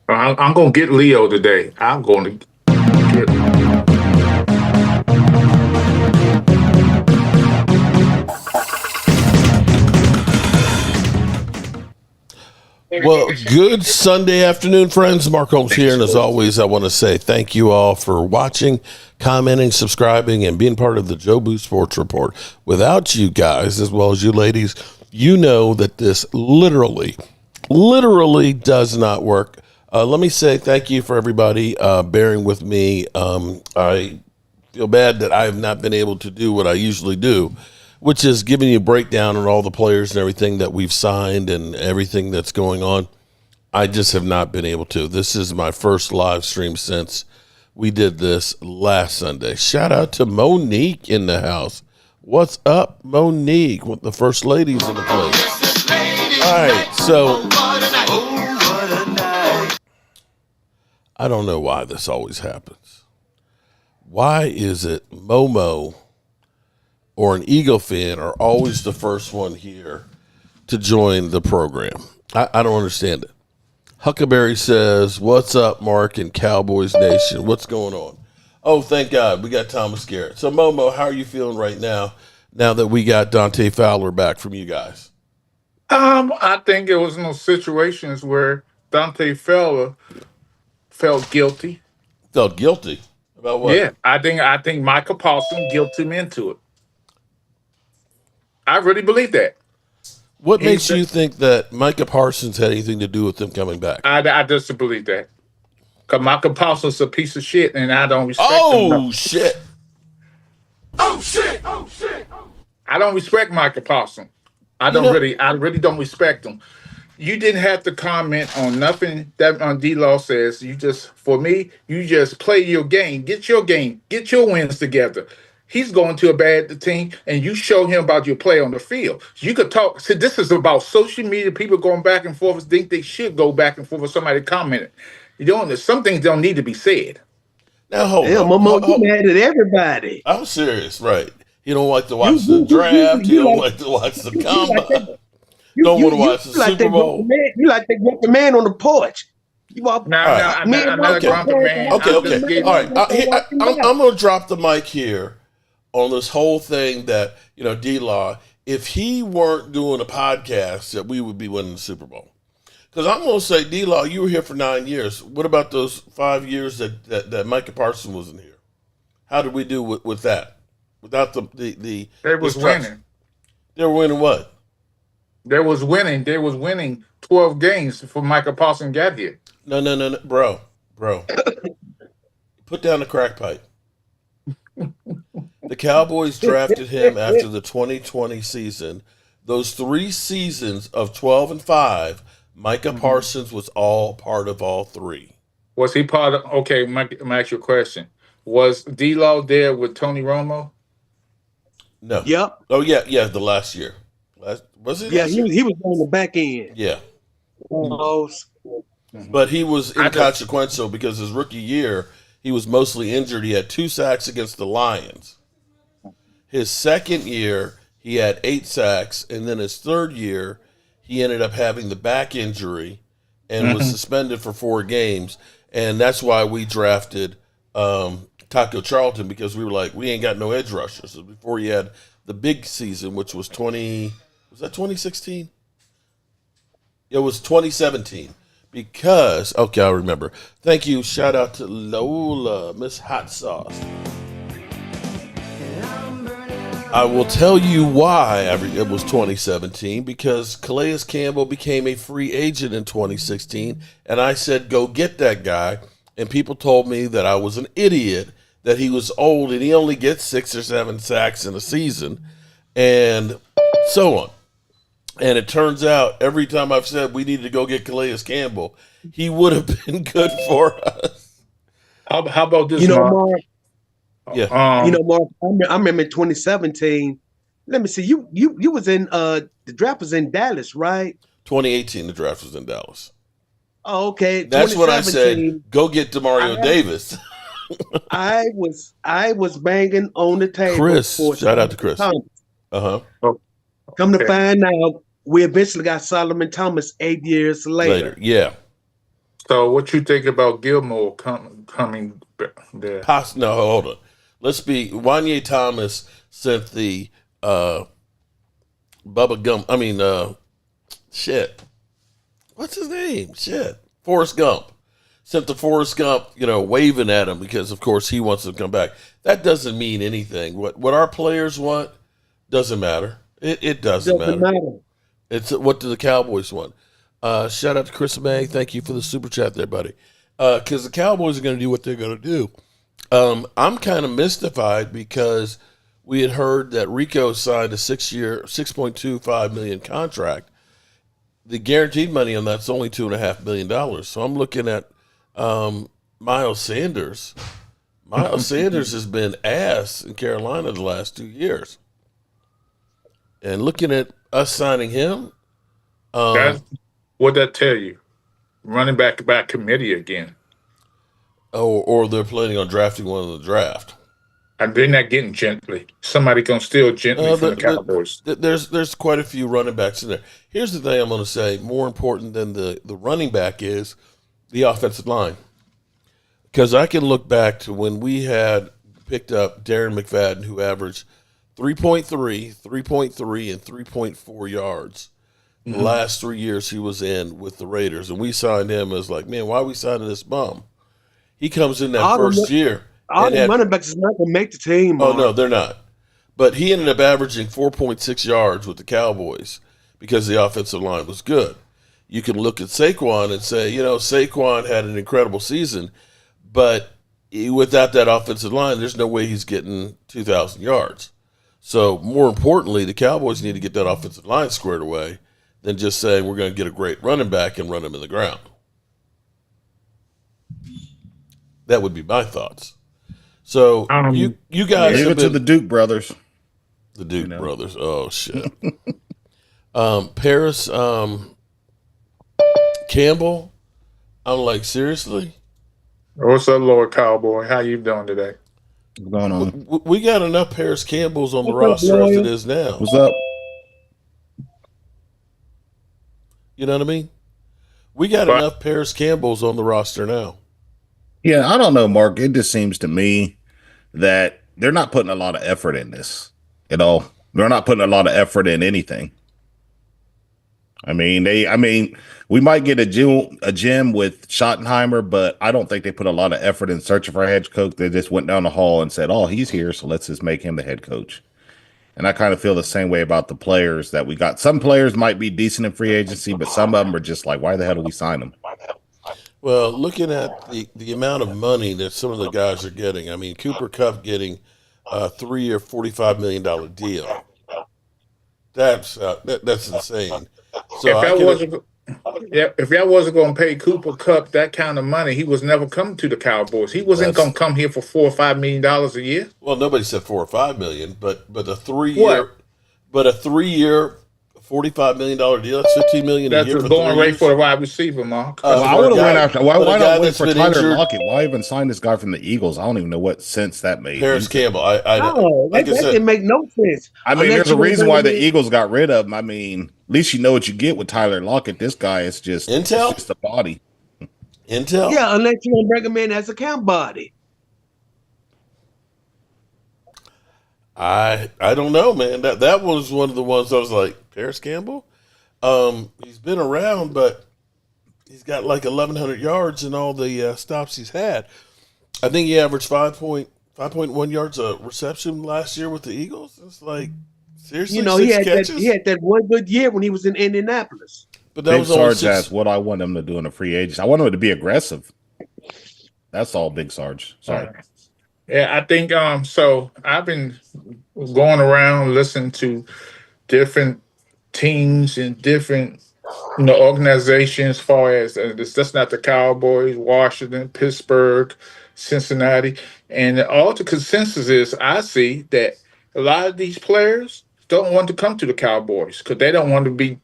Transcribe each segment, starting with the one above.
I'm going to get Leo today. I'm going to get him. Well, good Sunday afternoon, friends. Mark Holmes here. And as always, I want to say thank you all for watching, commenting, subscribing, and being part of the Joe Boo Sports Report. Without you guys, as well as you ladies, you know that this literally does not work. Let me say thank you for everybody bearing with me. I feel bad that I have not been able to do what I usually do, which is giving you a breakdown on all the players and everything that we've signed and everything that's going on. I just have not been able to. This is my first live stream since we did this last Sunday. Shout out to Monique in the house. What's up, Monique? With the first ladies in the place. All right, so I don't know why this always happens. Why is it Momo or an Eagle fan are always the first one here to join the program? I don't understand it. Huckleberry says, what's up, Mark and Cowboys Nation? What's going on? Oh, thank God. We got Thomas Garrett. So, Momo, how are you feeling right now that we got Dante Fowler back from you guys? I think it was no situations where Dante Fowler felt guilty. Felt guilty? About what? Yeah, I think Michael Paulson guilted him into it. I really believe that. What makes you think that Micah Parsons had anything to do with them coming back? I just believe that. Because Michael Paulson's a piece of shit, and I don't respect him. Oh, shit. Oh, shit. Oh, shit. I don't respect Michael Paulson. I really don't respect him. You didn't have to comment on nothing that on D-Law says. You just play your game. Get your wins together. He's going to a bad team, and you show him about your play on the field. You could talk. See, this is about social media. People going back and forth. Think they should go back and forth with somebody commenting. You don't. Some things don't need to be said. Now hold on. Momo, you mad at everybody. I'm serious, right? You don't like to watch the draft. You don't like to watch the combine. Don't want to watch the Super Bowl. You like that grumpy man on the porch. You all right. I'm not a grumpy man. Okay. All right. I'm going to drop the mic here on this whole thing that, D-Law, if he weren't doing a podcast, that we would be winning the Super Bowl. Because I'm going to say, D-Law, you were here for 9 years. What about those 5 years that Micah Parsons wasn't here? How did we do with that? Without the They was winning. They were winning what? They was winning. They was winning 12 games before Michael Paulson got here. No, bro. Put down the crack pipe. The Cowboys drafted him after the 2020 season. Those 3 seasons of 12-5, Micah Parsons was all part of all 3. Was he part of? Okay, Mike, let me ask you a question. Was D-Law there with Tony Romo? No. Yep. Oh yeah, the last year. Was it? Yeah, he was on the back end. Yeah. Almost. But he was inconsequential because his rookie year, he was mostly injured. He had 2 sacks against the Lions. His second year, he had 8 sacks, and then his third year, he ended up having the back injury and was suspended for 4 games. And that's why we drafted Taco Charlton, because we were like, we ain't got no edge rushers. So before he had the big season, which was 2016? It was 2017. Because, okay, I remember. Thank you. Shout out to Lola, Miss Hot Sauce. I will tell you why it was 2017, because Calais Campbell became a free agent in 2016, and I said, go get that guy, and people told me that I was an idiot, that he was old, and he only gets 6 or 7 sacks in a season, and so on. And it turns out, every time I've said we needed to go get Calais Campbell, he would have been good for us. How about this, Mark? Yeah. Mark, I remember in 2017. Let me see. You was in the draft was in Dallas, right? 2018, the draft was in Dallas. Oh, okay. That's what I said. Go get DeMario Davis. I was banging on the table. Chris, shout out to Chris. Come to find out, we eventually got Solomon Thomas 8 years later. Yeah. So what you think about Gilmore coming there? No, hold on. Let's be. Wanye Thomas sent the Bubba Gump. I mean, shit. What's his name? Shit. Forrest Gump. Sent the Forrest Gump, waving at him because, of course, he wants to come back. That doesn't mean anything. What our players want doesn't matter. It doesn't matter. It's what do the Cowboys want? Shout out to Chris May. Thank you for the super chat there, buddy. Because the Cowboys are going to do what they're going to do. I'm kind of mystified because we had heard that Rico signed a 6-year, $6.25 million contract. The guaranteed money on that's only $2.5 million. So I'm looking at Miles Sanders. Miles Sanders has been ass in Carolina the last 2 years. And looking at us signing him. That's what that tell you. Running back by committee again. Or they're planning on drafting one in the draft. And they're not getting gently. Somebody gonna steal gently from the Cowboys. There's quite a few running backs in there. Here's the thing I'm going to say. More important than the running back is the offensive line. Because I can look back to when we had picked up Darren McFadden, who averaged 3.3, 3.3, and 3.4 yards. The last 3 years he was in with the Raiders. And we signed him as like, man, why are we signing this bum? He comes in that first year. All the running backs is not going to make the team. Oh, no, they're not. But he ended up averaging 4.6 yards with the Cowboys because the offensive line was good. You can look at Saquon and say, Saquon had an incredible season, but without that offensive line, there's no way he's getting 2,000 yards. So more importantly, the Cowboys need to get that offensive line squared away than just saying we're going to get a great running back and run him in the ground. That would be my thoughts. So you guys leave it to the Duke brothers. The Duke brothers. Oh shit. Paris Campbell. I'm like, seriously? What's up, Lord Cowboy? How you doing today? What's going on? We got enough Paris Campbells on the roster as it is now. What's up? You know what I mean? We got enough Paris Campbells on the roster now. Yeah, I don't know, Mark. It just seems to me that they're not putting a lot of effort in this. They're not putting a lot of effort in anything. I mean, we might get a gym with Schottenheimer, but I don't think they put a lot of effort in searching for a head coach. They just went down the hall and said, "Oh, he's here, so let's just make him the head coach." And I kind of feel the same way about the players that we got. Some players might be decent in free agency, but some of them are just like, why the hell do we sign them? Well, looking at the amount of money that some of the guys are getting, I mean, Cooper Kupp getting a 3-year, $45 million deal. That's insane. So if y'all wasn't going to pay Cooper Kupp that kind of money, he was never coming to the Cowboys. He wasn't going to come here for $4 or $5 million a year. Well, nobody said $4 or $5 million, but a 3-year, $45 million deal. That's $15 million a year. That's a going rate for a wide receiver, Mark. I would have went after. Why not wait for Tyler Lockett? Why even sign this guy from the Eagles? I don't even know what sense that made. Paris Campbell. That didn't make no sense. I mean, there's a reason why the Eagles got rid of him. I mean, at least you know what you get with Tyler Lockett. This guy is just Intel. It's just a body. Intel. Yeah, unless you want to bring him in as a camp body. I don't know, man. That was one of the ones I was like, Paris Campbell. He's been around, but he's got like 1,100 yards in all the stops he's had. I think he averaged 5.1 yards a reception last year with the Eagles. It's like, seriously, he had that one good year when he was in Indianapolis. But that Big Sarge asked what I want him to do in a free agent. I want him to be aggressive. That's all, Big Sarge. Sorry. Yeah, I think so I've been going around listening to different teams and different organizations as far as that's not the Cowboys, Washington, Pittsburgh, Cincinnati, and all the consensus is I see that a lot of these players don't want to come to the Cowboys because they don't want to be,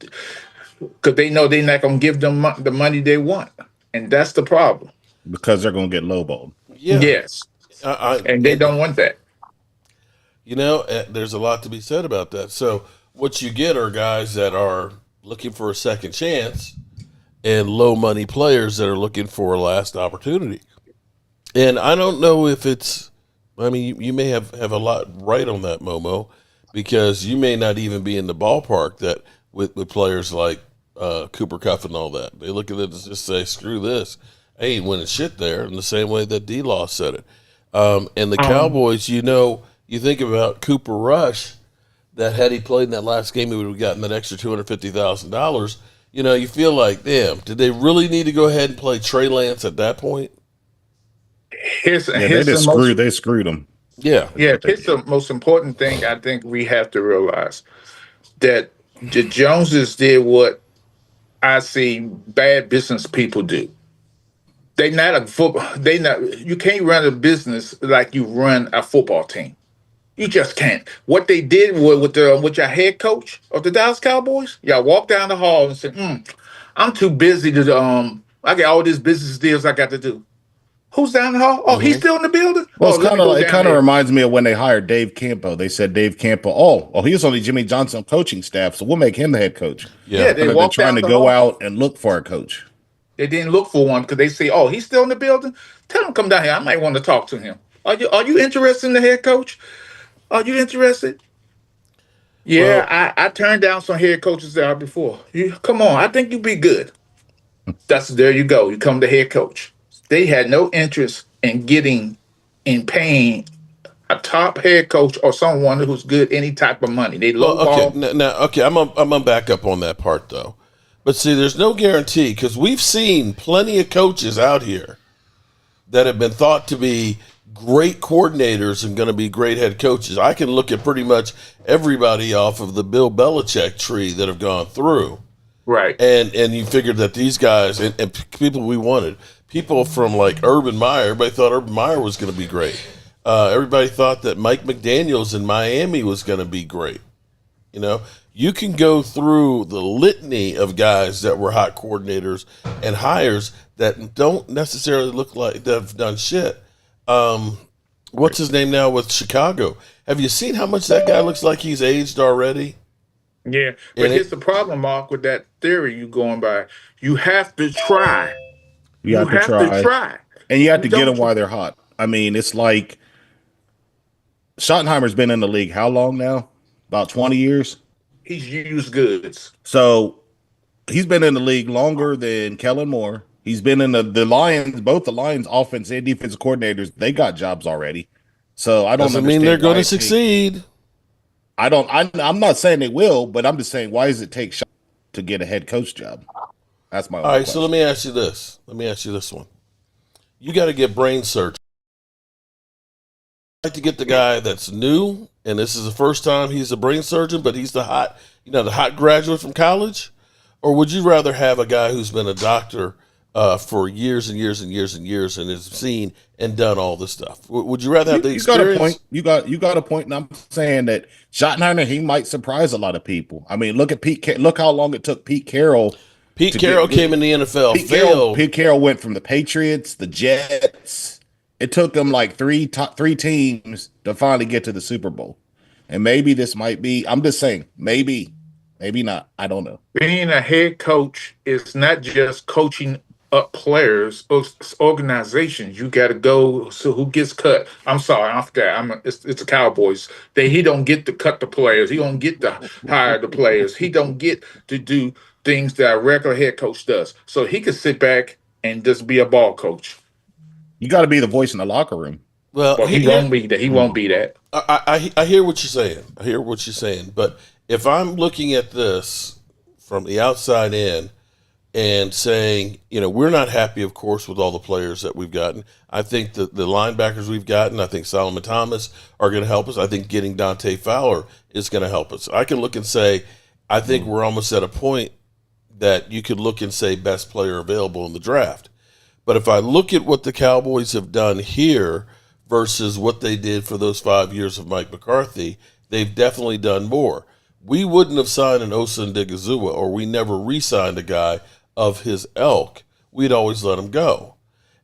because they know they're not going to give them the money they want, and that's the problem. Because they're going to get lowballed. Yeah. Yes. And they don't want that. There's a lot to be said about that. So what you get are guys that are looking for a second chance, and low money players that are looking for a last opportunity. And I don't know if it's, I mean, you may have a lot right on that, Momo, because you may not even be in the ballpark that with players like Cooper Kupp and all that. They look at it and just say, screw this. I ain't winning shit there, in the same way that D-Law said it. And the Cowboys, you think about Cooper Rush, that had he played in that last game, he would have gotten that extra $250,000. You feel like, damn, did they really need to go ahead and play Trey Lance at that point? Here's the screwed them. Yeah. Here's the most important thing I think we have to realize, that the Joneses did what I see bad business people do. They not a football. They not. You can't run a business like you run a football team. You just can't. What they did was with your head coach of the Dallas Cowboys, y'all walk down the hall and say, "I'm too busy to I got all these business deals I got to do." Who's down the hall? Oh, he's still in the building. Well, Let it kind of reminds me of when they hired Dave Campo. They said Dave Campo, he was on the Jimmy Johnson coaching staff, so we'll make him the head coach. Yeah, they walked trying down to the go hall. out and look for a coach. They didn't look for one because they say, "Oh, he's still in the building." Tell him come down here. I might want to talk to him. Are you interested in the head coach? Are you interested? Yeah, Well, I turned down some head coaches there before. You come on, I think you'd be good. There you go. You come to head coach. They had no interest in paying a top head coach or someone who's good any type of money. They okay. lowball. Now, okay, I'm gonna back up on that part though. But see, there's no guarantee, because we've seen plenty of coaches out here that have been thought to be great coordinators and going to be great head coaches. I can look at pretty much everybody off of the Bill Belichick tree that have gone through. Right. And you figured that these guys and people we wanted, people from like Urban Meyer, everybody thought Urban Meyer was going to be great. Everybody thought that Mike McDaniels in Miami was going to be great. You can go through the litany of guys that were hot coordinators and hires that don't necessarily look like they've done shit. What's his name now with Chicago? Have you seen how much that guy looks like he's aged already? Yeah. But here's the problem, Mark, with that theory you going by. You have to try. You have to try. And you have to get them while they're hot. I mean, it's like Schottenheimer's been in the league how long now? About 20 years? He's used goods. So he's been in the league longer than Kellen Moore. He's been in the Lions, both the Lions offense and defensive coordinators. They got jobs already. So I don't Doesn't mean they're going to succeed. I'm not saying they will, but I'm just saying, why does it take to get a head coach job? That's my. All right. Question. So let me ask you this. Let me ask you this one. You got to get brain surgery. Like to get the guy that's new, and this is the first time he's a brain surgeon, but he's the hot graduate from college, or would you rather have a guy who's been a doctor for years and years and years and years and has seen and done all this stuff? Would you rather have the experience? You got a point. And I'm saying that Schottenheimer, he might surprise a lot of people. I mean, look at Pete. Look how long it took Pete Carroll. Pete Carroll came in the NFL. Pete Carroll went from the Patriots, the Jets. It took them like three teams to finally get to the Super Bowl. And maybe this might be, I'm just saying, maybe not. I don't know. Being a head coach is not just coaching up players, organizations. You got to go. So who gets cut? I'm sorry, I forgot. It's the Cowboys. He don't get to cut the players. He don't get to hire the players. He don't get to do things that a regular head coach does. So he can sit back and just be a ball coach. You got to be the voice in the locker room. Well, he won't be that. He won't be that. I hear what you're saying. I hear what you're saying. But if I'm looking at this from the outside in and saying, we're not happy, of course, with all the players that we've gotten. I think the linebackers we've gotten, I think Solomon Thomas are going to help us. I think getting Dante Fowler is going to help us. I can look and say, I think we're almost at a point that you could look and say best player available in the draft. But if I look at what the Cowboys have done here versus what they did for those 5 years of Mike McCarthy, they've definitely done more. We wouldn't have signed an Osa Odighizuwa, or we never re-signed a guy of his ilk. We'd always let him go.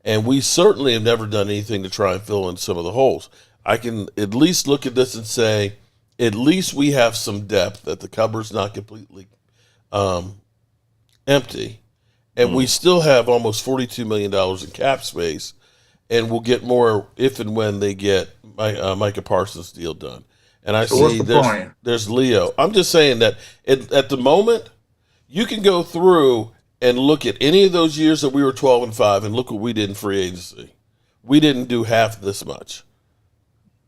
And we certainly have never done anything to try and fill in some of the holes. I can at least look at this and say, at least we have some depth, that the cupboard's not completely empty. and we still have almost $42 million in cap space, and we'll get more if and when they get Micah Parsons' deal done. And I So see what's the point? there's Leo. I'm just saying that at the moment, you can go through and look at any of those years that we were 12-5, and look what we did in free agency. We didn't do half this much,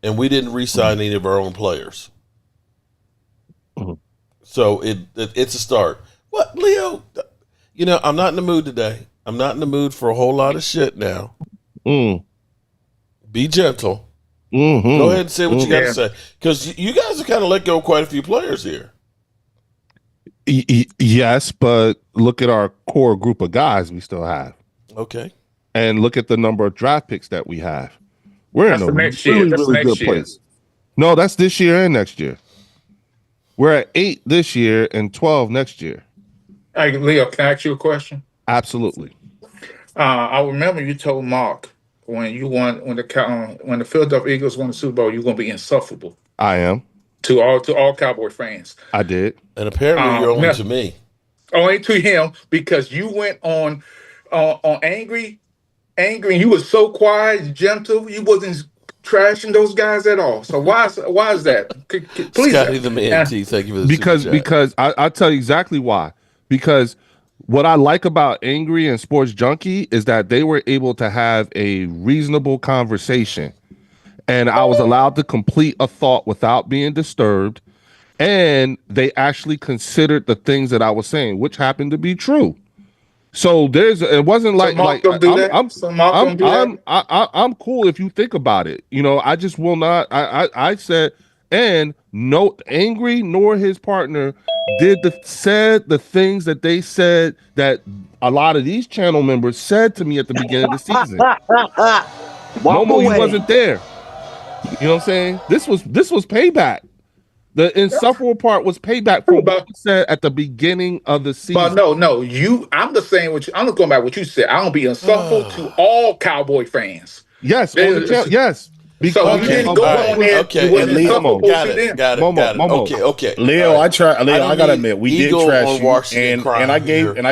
and we didn't re-sign any of our own players. So it's a start. What, Leo? You know, I'm not in the mood today. I'm not in the mood for a whole lot of shit now. Be gentle. Go ahead and say what you got to say, because you guys have kind of let go of quite a few players here. Yes, but look at our core group of guys we still have. Okay. And look at the number of draft picks that we have. We're That's in a for next year. really, That's really next good year. place. No, that's this year and next year. We're at 8 this year and 12 next year. Hey, Leo, can I ask you a question? Absolutely. I remember you told Mark when the Philadelphia Eagles won the Super Bowl, you're going to be insufferable I am. to all Cowboy fans. I did. And apparently you're only now- to me. Only to him, because you went on angry, and you were so quiet, gentle. You wasn't trashing those guys at all. So why is that? Please, Scotty the Man T, thank you for the Because super chat. because I'll tell you exactly why. Because what I like about Angry and Sports Junkie is that they were able to have a reasonable conversation, and I was allowed to complete a thought without being disturbed, and they actually considered the things that I was saying, which happened to be true. So it wasn't like Mark don't do that? So Mark don't do that? I'm cool if you think about it. You know, I just will not. I said, and no, Angry nor his partner said the things that they said that a lot of these channel members said to me at the beginning of the season. Momo, you wasn't there. You know what I'm saying? This was payback. The insufferable part was payback for what you said at the beginning of the season. But no, I'm just saying what I'm just going back what you said. I'm gonna be insufferable to all Cowboy fans. Yes, yes. So you didn't go on there. Okay, You wasn't insufferable to them. Got it. Momo. Okay. Leo, right. I gotta admit, we did trash you, and I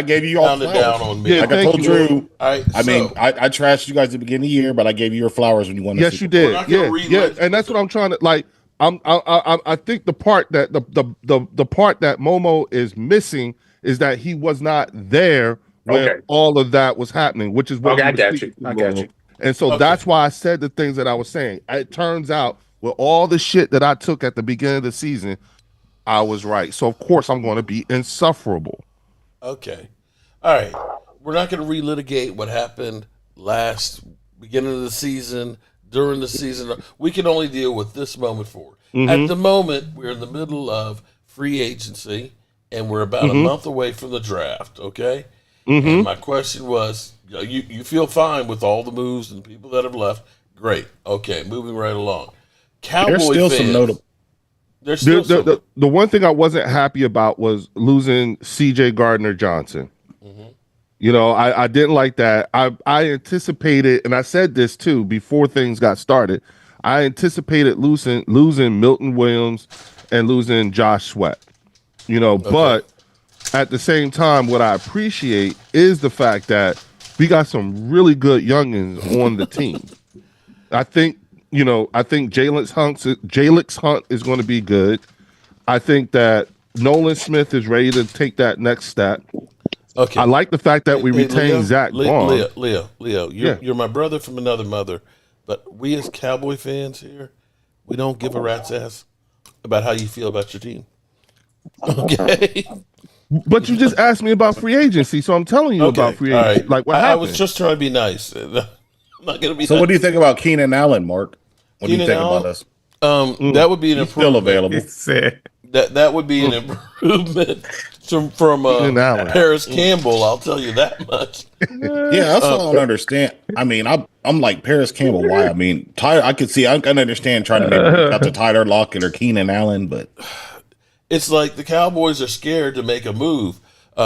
gave you all down flowers. on me. Like I told Drew, Right, I trashed you guys at the beginning of the year, but I gave you your flowers when you won. Yes, you did. Yeah, and that's what I'm trying to like. I think the part that the part that Momo is missing is that he was not there when all of that was happening, which is what I got you. And so that's why I said the things that I was saying. It turns out with all the shit that I took at the beginning of the season, I was right. So of course I'm going to be insufferable. Okay. All right. We're not going to relitigate what happened beginning of the season, during the season. We can only deal with this moment forward. At the moment, we're in the middle of free agency, and we're about a month away from the draft, okay? And my question was, you feel fine with all the moves and the people that have left. Great. Okay, moving right along. Cowboy There's still fans, some notable. There's still some. The one thing I wasn't happy about was losing C.J. Gardner-Johnson. You know, I didn't like that. I anticipated, and I said this too before things got started, I anticipated losing Milton Williams and losing Josh Sweat. You know, but at the same time, what I appreciate is the fact that we got some really good youngins on the team. I think Jalix Hunt is going to be good. I think that Nolan Smith is ready to take that next step. Okay. I like the fact that we retained Zach Bond. Leo, you're my brother from another mother, but we as Cowboy fans here, we don't give a rat's ass about how you feel about your team. Okay. But you just asked me about free agency, so I'm telling you about free agency. Right. Like what happened? I was just trying to be nice. I'm not going to be. So, nice. What do you think about Keenan Allen, Mark? What do you think about us? That would be an improvement. Still available. That would be an improvement from Paris Campbell. I'll tell you that much. Yeah, that's all I don't understand. I mean, I'm like Paris Campbell. Why? I mean, I can understand trying to maybe reach out to Tyler Lockett or Keenan Allen, but it's like the Cowboys are scared to make a move.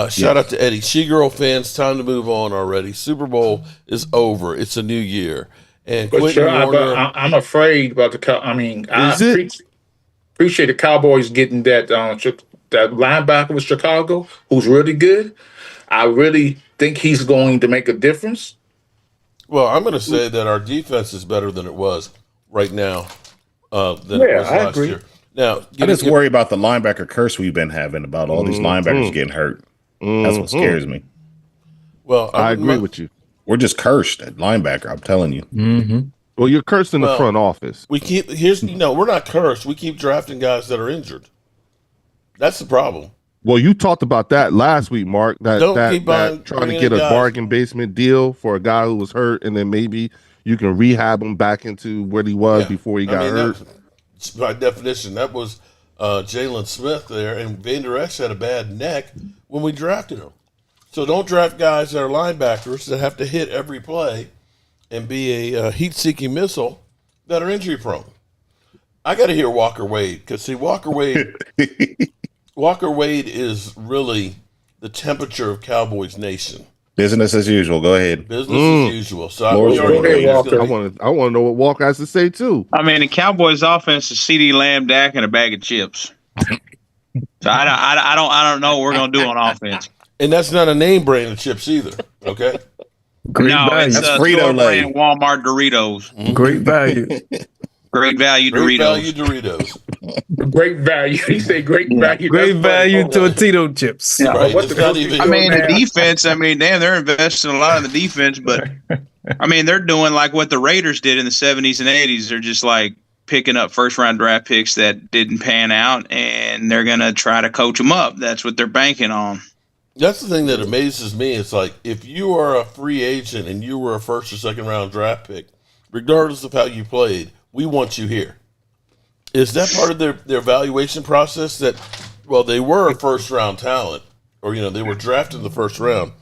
Shout out to Eddie. She-Girl fans, time to move on already. Super Bowl is over. It's a new year. And I'm afraid about the. I mean, appreciate the Cowboys getting that linebacker with Chicago, who's really good. I really think he's going to make a difference? Well, I'm going to say that our defense is better than it was right now than it was I last agree. year. Now, I just worry about the linebacker curse we've been having about all these linebackers getting hurt. That's what scares me. Well, I agree with you. We're just cursed at linebacker. I'm telling you. Mm-hmm. Well, you're cursed in the front office. We keep we're not cursed. We keep drafting guys that are injured. That's the problem. Well, you talked about that last week, Mark. That trying to get a bargain basement deal for a guy who was hurt, and then maybe you can rehab him back into what he was before he got hurt. By definition, that was Jalen Smith there, and Van Der Esch had a bad neck when we drafted him. So don't draft guys that are linebackers that have to hit every play and be a heat-seeking missile that are injury-prone. I got to hear Walker Wade, because, see, Walker Wade is really the temperature of Cowboys Nation. Business as usual. Go ahead. Business as usual. So I want to know what Walker has to say, too. I mean, the Cowboys' offense is CeeDee Lamb, Dak, and a bag of chips. So I don't know what we're going to do on offense. And that's not a name brand of chips either, okay? Great value. It's Frito Lay. brand Walmart Doritos. Great value. Great value Doritos. Great value Doritos. Great value. He said great value. Great value Tortito chips. Yeah. Right. What the fuck is I mean, your the name? defense, they're investing a lot in the defense, but, they're doing like what the Raiders did in the 70s and 80s. They're just like picking up first-round draft picks that didn't pan out, and they're going to try to coach them up. That's what they're banking on. That's the thing that amazes me. It's like, if you are a free agent and you were a first or second round draft pick, regardless of how you played, we want you here. Is that part of their evaluation process that, well, they were a first round talent, or, they were drafted in the first round,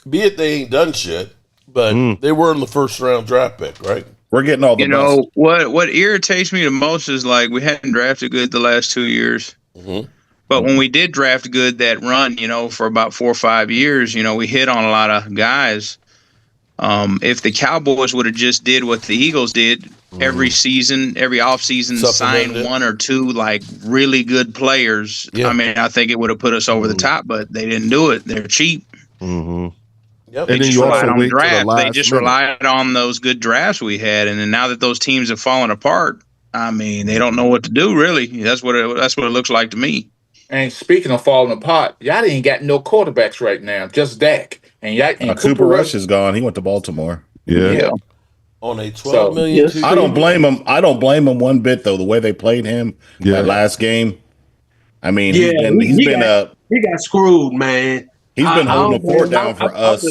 be it they ain't done shit, but they were in the first round draft pick, right? We're getting all the best. What irritates me the most is like we hadn't drafted good the last 2 years. Mm-hmm. But when we did draft good that run, for about 4 or 5 years, we hit on a lot of guys. If the Cowboys would have just did what the Eagles did every season, every offseason, sign 1 or 2 like really good players, I think it would have put us over the top, but they didn't do it. They're cheap. Mm-hmm. Yep. They just relied on draft. They just relied on those good drafts we had, and then now that those teams have fallen apart, they don't know what to do. Really, that's what it looks like to me. And speaking of falling apart, y'all ain't got no quarterbacks right now, just Dak. And Cooper Rush is gone. He went to Baltimore. Yeah. On a $12 million. I don't blame him. I don't blame him one bit, though, the way they played him that last game. He got screwed, man. He's been holding the fort down for us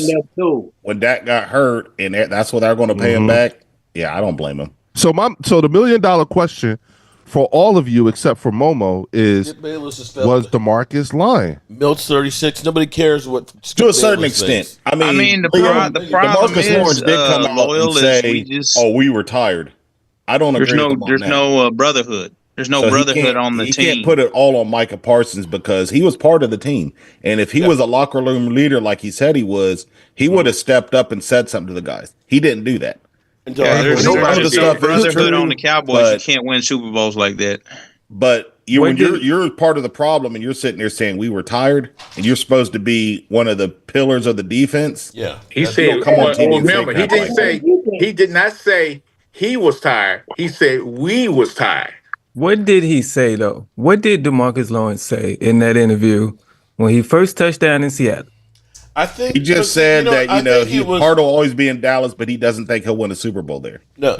when Dak got hurt, and that's what they're going to pay him back. Yeah, I don't blame him. So the $1 million question for all of you except for Momo was DeMarcus lying? Milt's 36. Nobody cares what. To a certain extent. The problem DeMarcus Lawrence did come out and say, we were tired. I don't agree with him on that. There's no brotherhood. There's no brotherhood on the team. He can't put it all on Micah Parsons because he was part of the team. And if he was a locker room leader like he said he was, he would have stepped up and said something to the guys. He didn't do that. There's no brotherhood on the Cowboys. You can't win Super Bowls like that. But you're part of the problem, and you're sitting there saying we were tired, and you're supposed to be one of the pillars of the defense. Yeah, he said. Come on, remember, he didn't say. He did not say he was tired. He said we was tired. What did he say though? What did DeMarcus Lawrence say in that interview when he first touched down in Seattle? I think he just said that he part will always be in Dallas, but he doesn't think he'll win a Super Bowl there. No.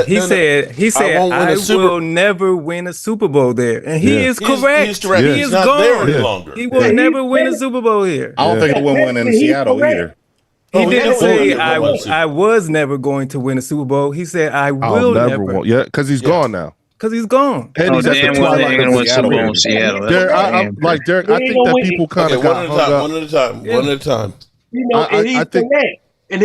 He said I will never win a Super Bowl there, and he is correct. He's correct. He is gone. There any longer. He will never win a Super Bowl here. I don't think he'll win one in Seattle either. He didn't say I was never going to win a Super Bowl. He said I will never. Yeah, because he's gone now. Because he's gone. And he's at the twilight of Seattle. Derek, I think that people kind of got hung up. One at a time. And he's correct. And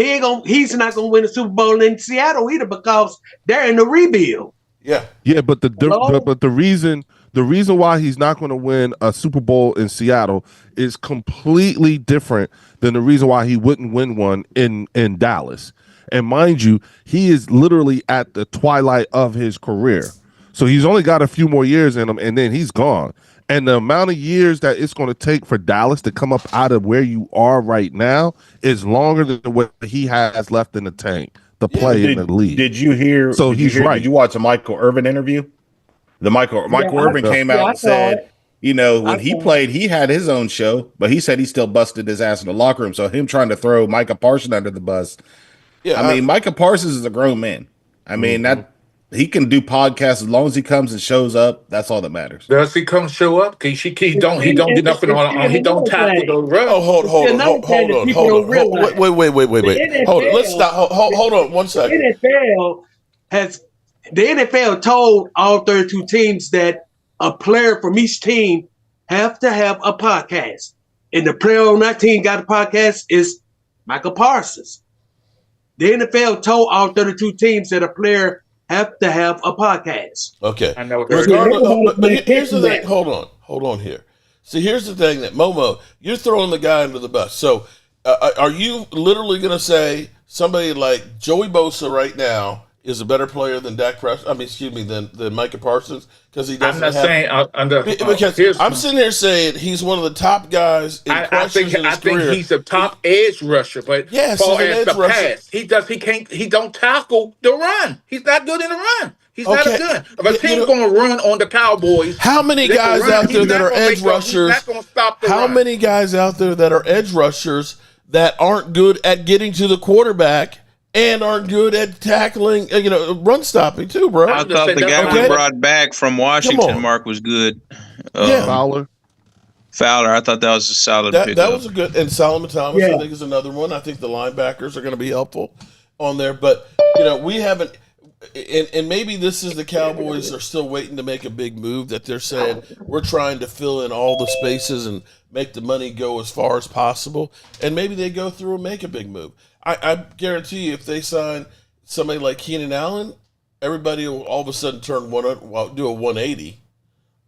he's not gonna win a Super Bowl in Seattle either because they're in the rebuild. Yeah. Yeah, but the reason why he's not going to win a Super Bowl in Seattle is completely different than the reason why he wouldn't win one in Dallas. And mind you, he is literally at the twilight of his career. So he's only got a few more years in him, and then he's gone. And the amount of years that it's going to take for Dallas to come up out of where you are right now is longer than what he has left in the tank to play in the league. Did you hear? So he's right. Did you watch a Michael Irvin interview? Michael Irvin came out and said, when he played, he had his own show, but he said he still busted his ass in the locker room. So him trying to throw Micah Parsons under the bus. Yeah, I mean, Micah Parsons is a grown man. I mean, that he can do podcasts as long as he comes and shows up. That's all that matters. Does he come show up? He don't get nothing on. He don't tackle the run. Oh, hold on. Wait. Hold on. Let's stop. Hold on 1 second. The NFL told all 32 teams that a player from each team have to have a podcast. And the player on that team got a podcast is Michael Parsons. The NFL told all 32 teams that a player have to have a podcast. Okay. I know. But here's the thing. Hold on here. See, here's the thing that Momo, you're throwing the guy under the bus. So are you literally going to say somebody like Joey Bosa right now is a better player than Dak Prescott? I mean, excuse me, than Micah Parsons, because he doesn't. I'm not saying because I'm sitting here saying he's one of the top guys in pressures in his career. I think he's a top edge rusher, but yes, as he's an edge rusher. He don't tackle the run. He's not good in the run. He's not a good. If a team's going to run on the Cowboys, how many guys out there that are edge rushers? He's not going to stop the How run. many guys out there that are edge rushers that aren't good at getting to the quarterback and aren't good at tackling, run stopping too, bro? I thought the guy we brought back from Washington, Mark, was good. Fowler. I thought that was a solid pickup. That was a good. And Solomon Thomas, I think, is another one. I think the linebackers are going to be helpful on there. But, we haven't. And maybe this is the Cowboys are still waiting to make a big move that they're saying we're trying to fill in all the spaces and make the money go as far as possible. And maybe they go through and make a big move. I guarantee you if they sign somebody like Keenan Allen, everybody will all of a sudden do a 180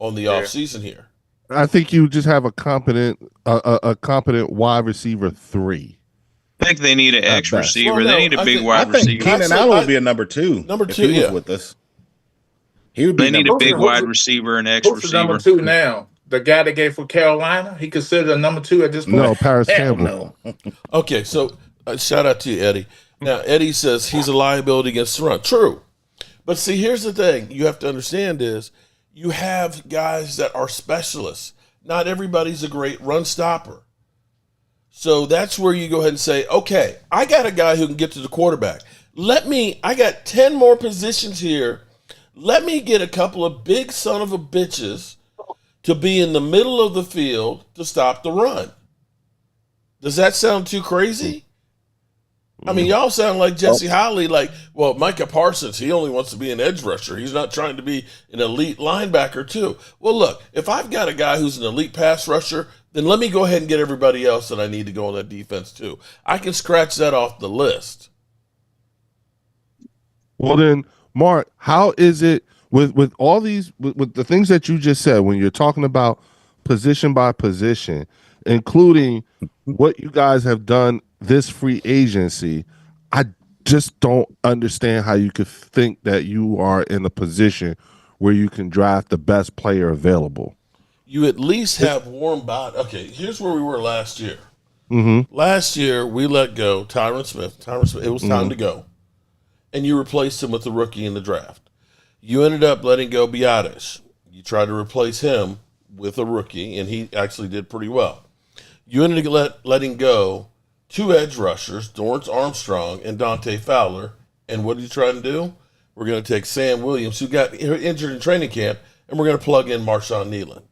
on the offseason here. I think you just have a competent wide receiver 3. I think they need an X receiver. Well, they need a big wide receiver. Keenan Allen would be a number 2. Number 2, if he was with us. He would be. They need a big wide receiver and X receiver. Number 2 now. The guy they gave for Carolina, he considered a number 2 at this point. No, Paris Campbell. No. Okay, so shout out to you, Eddie. Now, Eddie says he's a liability against the run. True. But see, here's the thing you have to understand is you have guys that are specialists. Not everybody's a great run stopper. So that's where you go ahead and say, okay, I got a guy who can get to the quarterback. I got 10 more positions here. Let me get a couple of big son of a bitches to be in the middle of the field to stop the run. Does that sound too crazy? I mean, y'all sound like Jesse Holley, Micah Parsons, he only wants to be an edge rusher. He's not trying to be an elite linebacker, too. Well, look, if I've got a guy who's an elite pass rusher, then let me go ahead and get everybody else that I need to go on that defense, too. I can scratch that off the list. Well, then, Mark, how is it with all these, with the things that you just said, when you're talking about position by position, including what you guys have done this free agency, I just don't understand how you could think that you are in a position where you can draft the best player available. You at least have warm body. Okay, here's where we were last year. Mm-hmm. Last year, we let go Tyron Smith. It was time to go. And you replaced him with a rookie in the draft. You ended up letting go Biadasz. You tried to replace him with a rookie, and he actually did pretty well. You ended up letting go 2 edge rushers, Dorrance Armstrong and Dante Fowler. And what did you try to do? We're going to take Sam Williams, who got injured in training camp, and we're going to plug in Marshawn Nealon.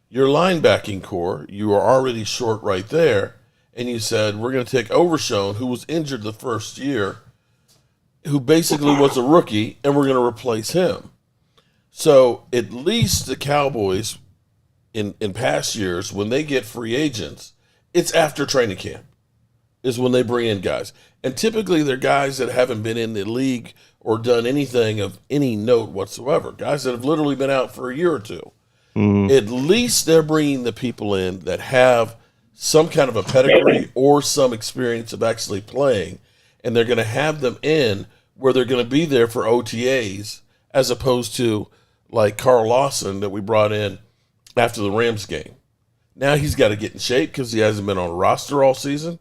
Your linebacking core, you are already short right there, and you said, we're going to take Overshown, who was injured the first year, who basically was a rookie, and we're going to replace him. So at least the Cowboys, in past years, when they get free agents, it's after training camp is when they bring in guys. And typically they're guys that haven't been in the league or done anything of any note whatsoever, guys that have literally been out for a year or two. Mm-hmm. At least they're bringing the people in that have some kind of a pedigree or some experience of actually playing, and they're going to have them in where they're going to be there for OTAs, as opposed to like Carl Lawson that we brought in after the Rams game. Now he's got to get in shape because he hasn't been on a roster all season,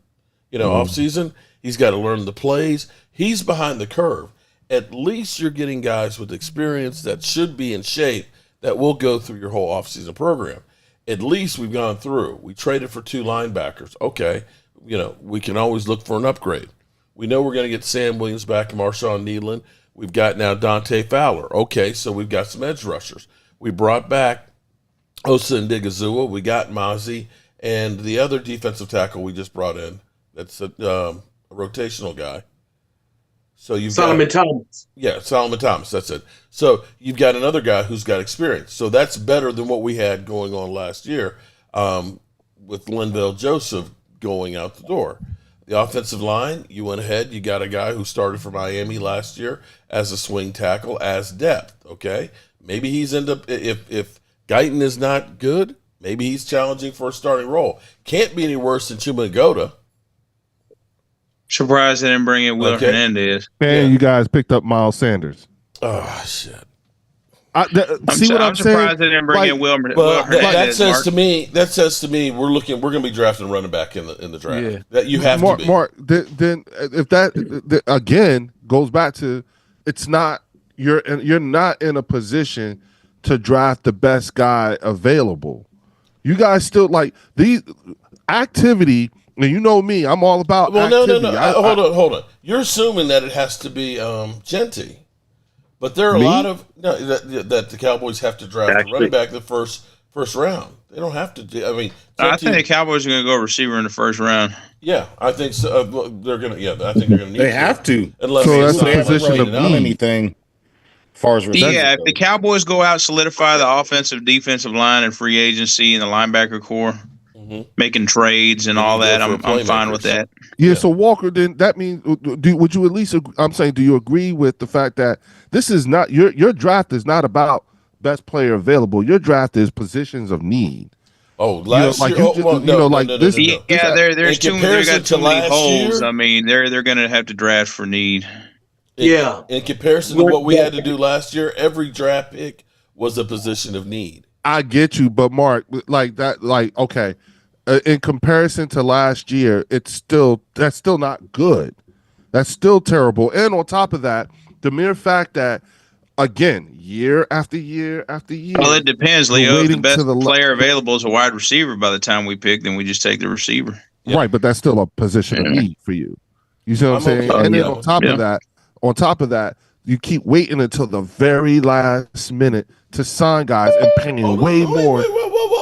off season. He's got to learn the plays. He's behind the curve. At least you're getting guys with experience that should be in shape that will go through your whole offseason program. At least we've gone through. We traded for 2 linebackers. Okay, we can always look for an upgrade. We know we're going to get Sam Williams back and Marshawn Needland. We've got now Dante Fowler. Okay, so we've got some edge rushers. We brought back Osa and Digazua. We got Mazi and the other defensive tackle we just brought in. That's a rotational guy. So you've Solomon got Thomas. Yeah, Solomon Thomas. That's it. So you've got another guy who's got experience. So that's better than what we had going on last year with Linval Joseph going out the door. The offensive line, you went ahead. You got a guy who started for Miami last year as a swing tackle, as depth. Okay, maybe he's if Guyton is not good, maybe he's challenging for a starting role. Can't be any worse than Chumagota. Surprised they didn't bring in Will Hernandez. Man, you guys picked up Miles Sanders. Oh shit! I'm surprised they didn't bring in Will Hernandez. That says to me, we're going to be drafting running back in the draft. Yeah. That you have to be. Mark, then if that again goes back to, it's not you're not in a position to draft the best guy available. You guys still like these activity. And you know me, I'm all about activity. No. Hold on. You're assuming that it has to be Genty. But there are a lot of that the Cowboys have to draft a running back the first round. They don't have to do. I mean, I think the Cowboys are going to go receiver in the first round. Yeah, I think so. They're going to. Yeah, I think they're going to need. They have to. Unless so that's they a position of need. Anything. As far as if the Cowboys go out, solidify the offensive, defensive line, and free agency, and the linebacker core. Making trades and all that, I'm fine with that. Yeah. So Walker, then that means would you at least? I'm saying, do you agree with the fact that this is not your draft is not about best player available? Your draft is positions of need. Oh, last year, this. Yeah, there's too many holes. I mean, they're going to have to draft for need. In comparison to what we had to do last year, every draft pick was a position of need. I get you, but Mark, okay. In comparison to last year, that's still not good. That's still terrible. And on top of that, the mere fact that, again, year after year after year. Well, it depends, Leo. If the best player available is a wide receiver by the time we pick, then we just take the receiver. Yeah. Right, but that's still a position of need for you. You see what I'm saying? And then on top of that, you keep waiting until the very last minute to sign guys and paying way more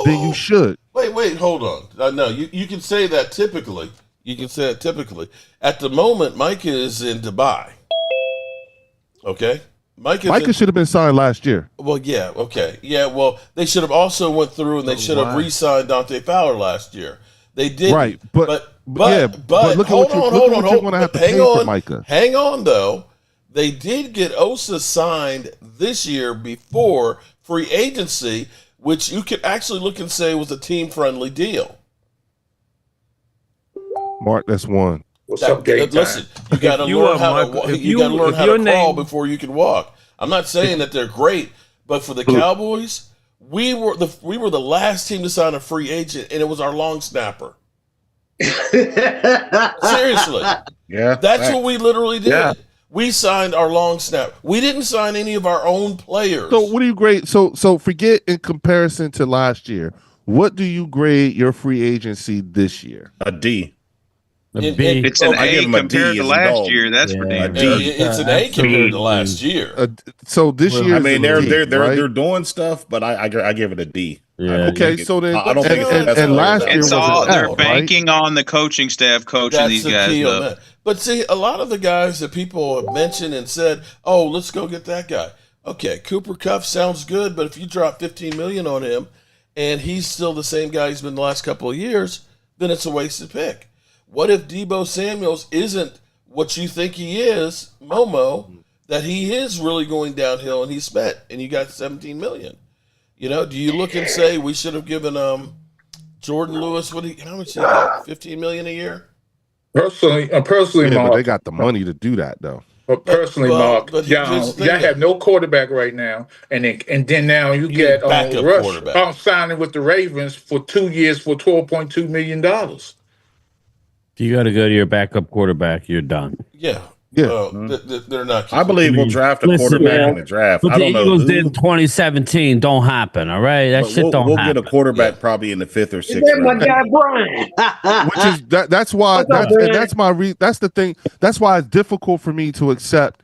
than you should. Wait, hold on. No, you can say that typically. You can say it typically. At the moment, Micah is in Dubai. Okay? Micah should have been signed last year. Well, yeah, okay. Yeah, well, they should have also went through and they should have re-signed Dante Fowler last year. They did. Right, but look at what you're going to have to pay for Micah. Hang on, though. They did get Osa signed this year before free agency, which you could actually look and say was a team-friendly deal. Mark, that's one. What's up, Gay? Listen, you got to learn how to crawl before you can walk. I'm not saying that they're great, but for the Cowboys, we were the last team to sign a free agent, and it was our long snapper. Seriously, yeah, that's what we literally did. Yeah. We signed our long snap. We didn't sign any of our own players. So what do you grade? So forget in comparison to last year. What do you grade your free agency this year? A D. It's an A compared to last year. That's ridiculous. It's an A compared to last year. So this year, I mean, they're doing stuff, but I give it a D. Yeah, okay, so then I don't think and last year they're banking on the coaching staff coaching these guys up. But see, a lot of the guys that people have mentioned and said, "Oh, let's go get that guy." Okay, Cooper Kupp sounds good, but if you drop $15 million on him and he's still the same guy he's been the last couple of years, then it's a wasted pick. What if Deebo Samuels isn't what you think he is, Momo, that he is really going downhill and he's spent and you got $17 million? You know, do you look and say we should have given Jordan Lewis how much did he get? $15 million a year? Personally, yeah, but they got the money to do that though. But personally, Mark, but y'all just think have no quarterback right now, and then now you get get backup Rush quarterback. signing with the Ravens for 2 years for $12.2 million. If you got to go to your backup quarterback, you're done. Yeah. Yeah. They're not. I believe we'll draft a quarterback in the draft. What I the don't know Eagles did who, in 2017 don't happen. All right, that but shit don't we'll happen. get a quarterback probably in the 5th or Is 6th that my round. guy Brian? Which is that's why What's up, Brian? that's the thing. That's why it's difficult for me to accept.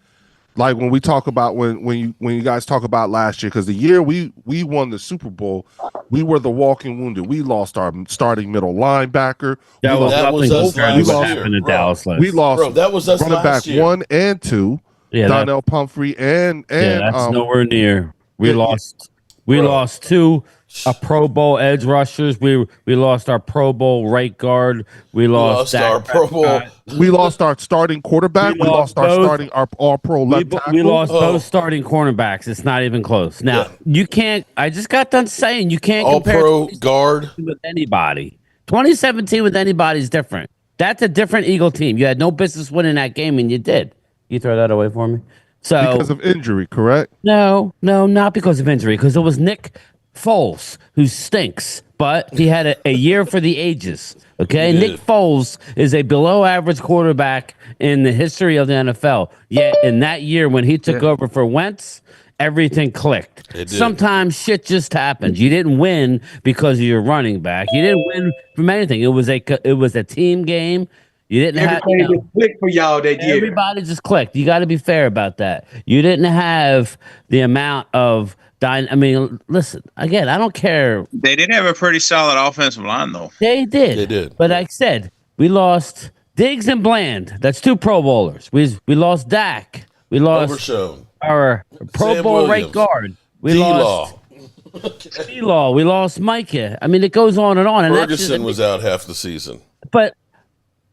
Like when we talk about when you guys talk about last year, because the year we won the Super Bowl, we were the walking wounded. We lost our starting middle linebacker. That was nothing us compared to last what year, happened to bro. Dallas last. We lost. Bro, that was us running last back year. 1 and 2, Yeah, Donnell Pumphrey and that's nowhere near. We yeah, lost. We Bro. lost two Pro Bowl edge rushers. We lost our Pro Bowl right guard. We lost our Pro Bowl. we lost our starting quarterback. We lost our starting our all pro left tackle. We lost both starting cornerbacks. It's not even close. Now you can't. I just got done saying you can't All compare pro guard with anybody. 2017 with anybody is different. That's a different Eagle team. You had no business winning that game, and you did. You throw that away for me. So because of injury, correct? No, not because of injury. Because it was Nick Foles who stinks, but he had a year for the ages. Okay, Nick Foles is a below-average quarterback in the history of the NFL. Yet in that year when he took over for Wentz, everything clicked. Sometimes shit just happens. You didn't win because of your running back. You didn't win from anything. It was a team game. You didn't Everything have just clicked for y'all that year. everybody just clicked. You got to be fair about that. You didn't have the amount of I mean, listen, again, I don't care. They did have a pretty solid offensive line, though. They did. They did. But like I said, we lost Diggs and Bland. That's 2 Pro Bowlers. We lost Dak. We lost Overshown. our Pro Sam Bowl Williams. right guard. We D-Law. lost D-Law. We lost Micah. I mean, it goes on and on. And Ferguson was out half the season. But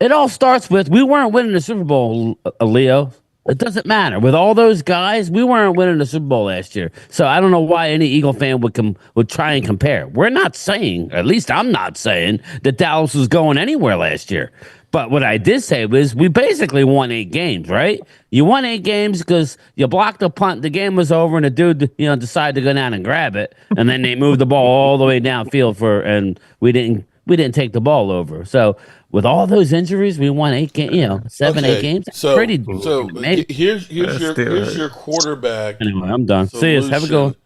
it all starts with we weren't winning the Super Bowl, Leo. It doesn't matter. With all those guys, we weren't winning the Super Bowl last year. So I don't know why any Eagle fan would try and compare. We're not saying, at least I'm not saying, that Dallas was going anywhere last year. But what I did say was we basically won 8 games, right? You won 8 games because you blocked a punt, the game was over, and the dude, decided to go down and grab it, and then they moved the ball all the way downfield and we didn't take the ball over. So with all those injuries, we won 8 games, 8 games. That's pretty. So here's your quarterback. Anyway, I'm done. Solution. See you. Have a good one.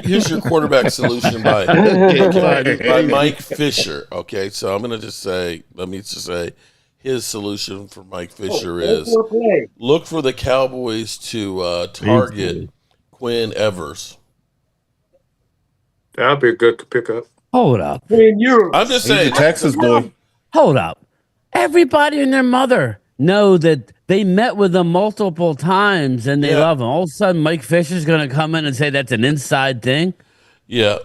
Here's your quarterback solution by Mike Fisher. Okay, so I'm gonna let me just say his solution for Mike Fisher is look for the Cowboys to target Quinn Evers. That'd be a good pickup. Hold up. I'm just saying, He's a Texas boy. Hold up. Everybody and their mother know that they met with them multiple times and they love him. All of a sudden, Mike Fisher's going to come in and say that's an inside thing. Yeah.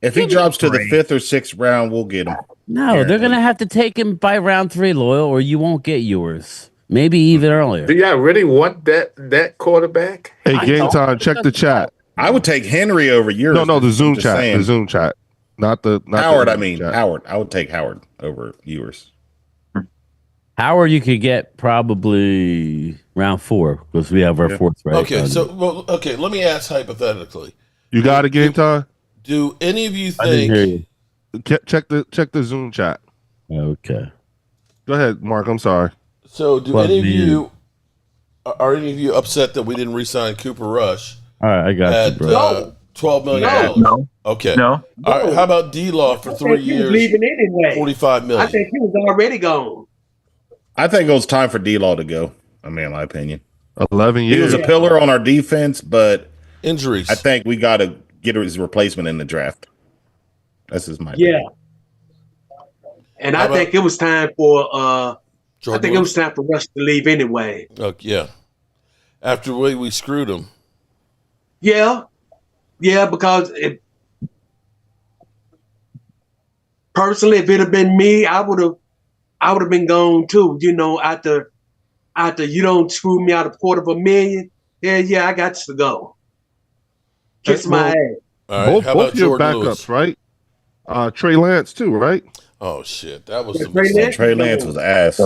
If he drops to the 5th or 6th round, we'll get him. No, they're going to have to take him by round 3, Loyal, or you won't get yours. Maybe even earlier. Do y'all really want that quarterback? Hey, game time. Check the chat. I would take Henry over yours. No, the Zoom Just chat. saying. The Zoom chat. Not Howard. chat. Howard. I would take Howard over yours. Howard, you could get probably round 4 because we have our 4th right. Okay, let me ask hypothetically. You got a game time? Do any of you I didn't hear think you. Check the Zoom chat. Okay. Go ahead, Mark. I'm sorry. so? Do any of you are any of you upset that we didn't re-sign Cooper Rush All right, I got you, at bro. $12 million? No. Okay. No. All right, how about D-Law for 3 He was years, leaving anyway. $45 million? I think he was already gone. I think it was time for D-Law to go. I mean, in my opinion. 11 He years. was a pillar on our defense, but Injuries. I think we got to get his replacement in the draft. That's just my opinion. And I think it was time for Jordan it was time for Rush to leave anyway. Yeah. After the way we screwed him. Yeah, because personally, if it had been me, I would have been gone too. After you don't screw me out of $250,000, yeah, I got to go. Kiss my ass. All right. How about both your Jordan backups, Lewis? right? Trey Lance too, right? Oh shit, that was Trey Lance? Trey Lance was ass.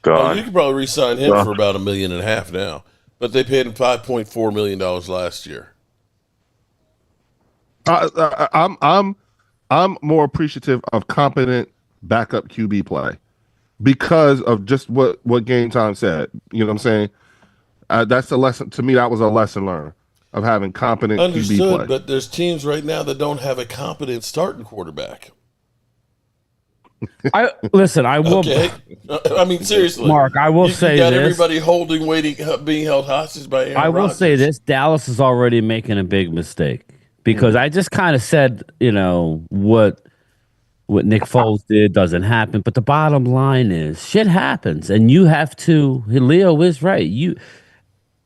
Oh, you could probably re-sign him for about $1.5 million now, but they paid him $5.4 million last year. I'm more appreciative of competent backup QB play because of just what Game Time said. You know what I'm saying? That's a lesson to me. That was a lesson learned of having competent QB play. But there's teams right now that don't have a competent starting quarterback. I will. Okay. I mean, seriously, Mark, I will say you got this. everybody being held hostage by Aaron I will Rodgers. say this: Dallas is already making a big mistake because I just kind of said, what Nick Foles did doesn't happen, but the bottom line is shit happens, and you have to. Leo is right.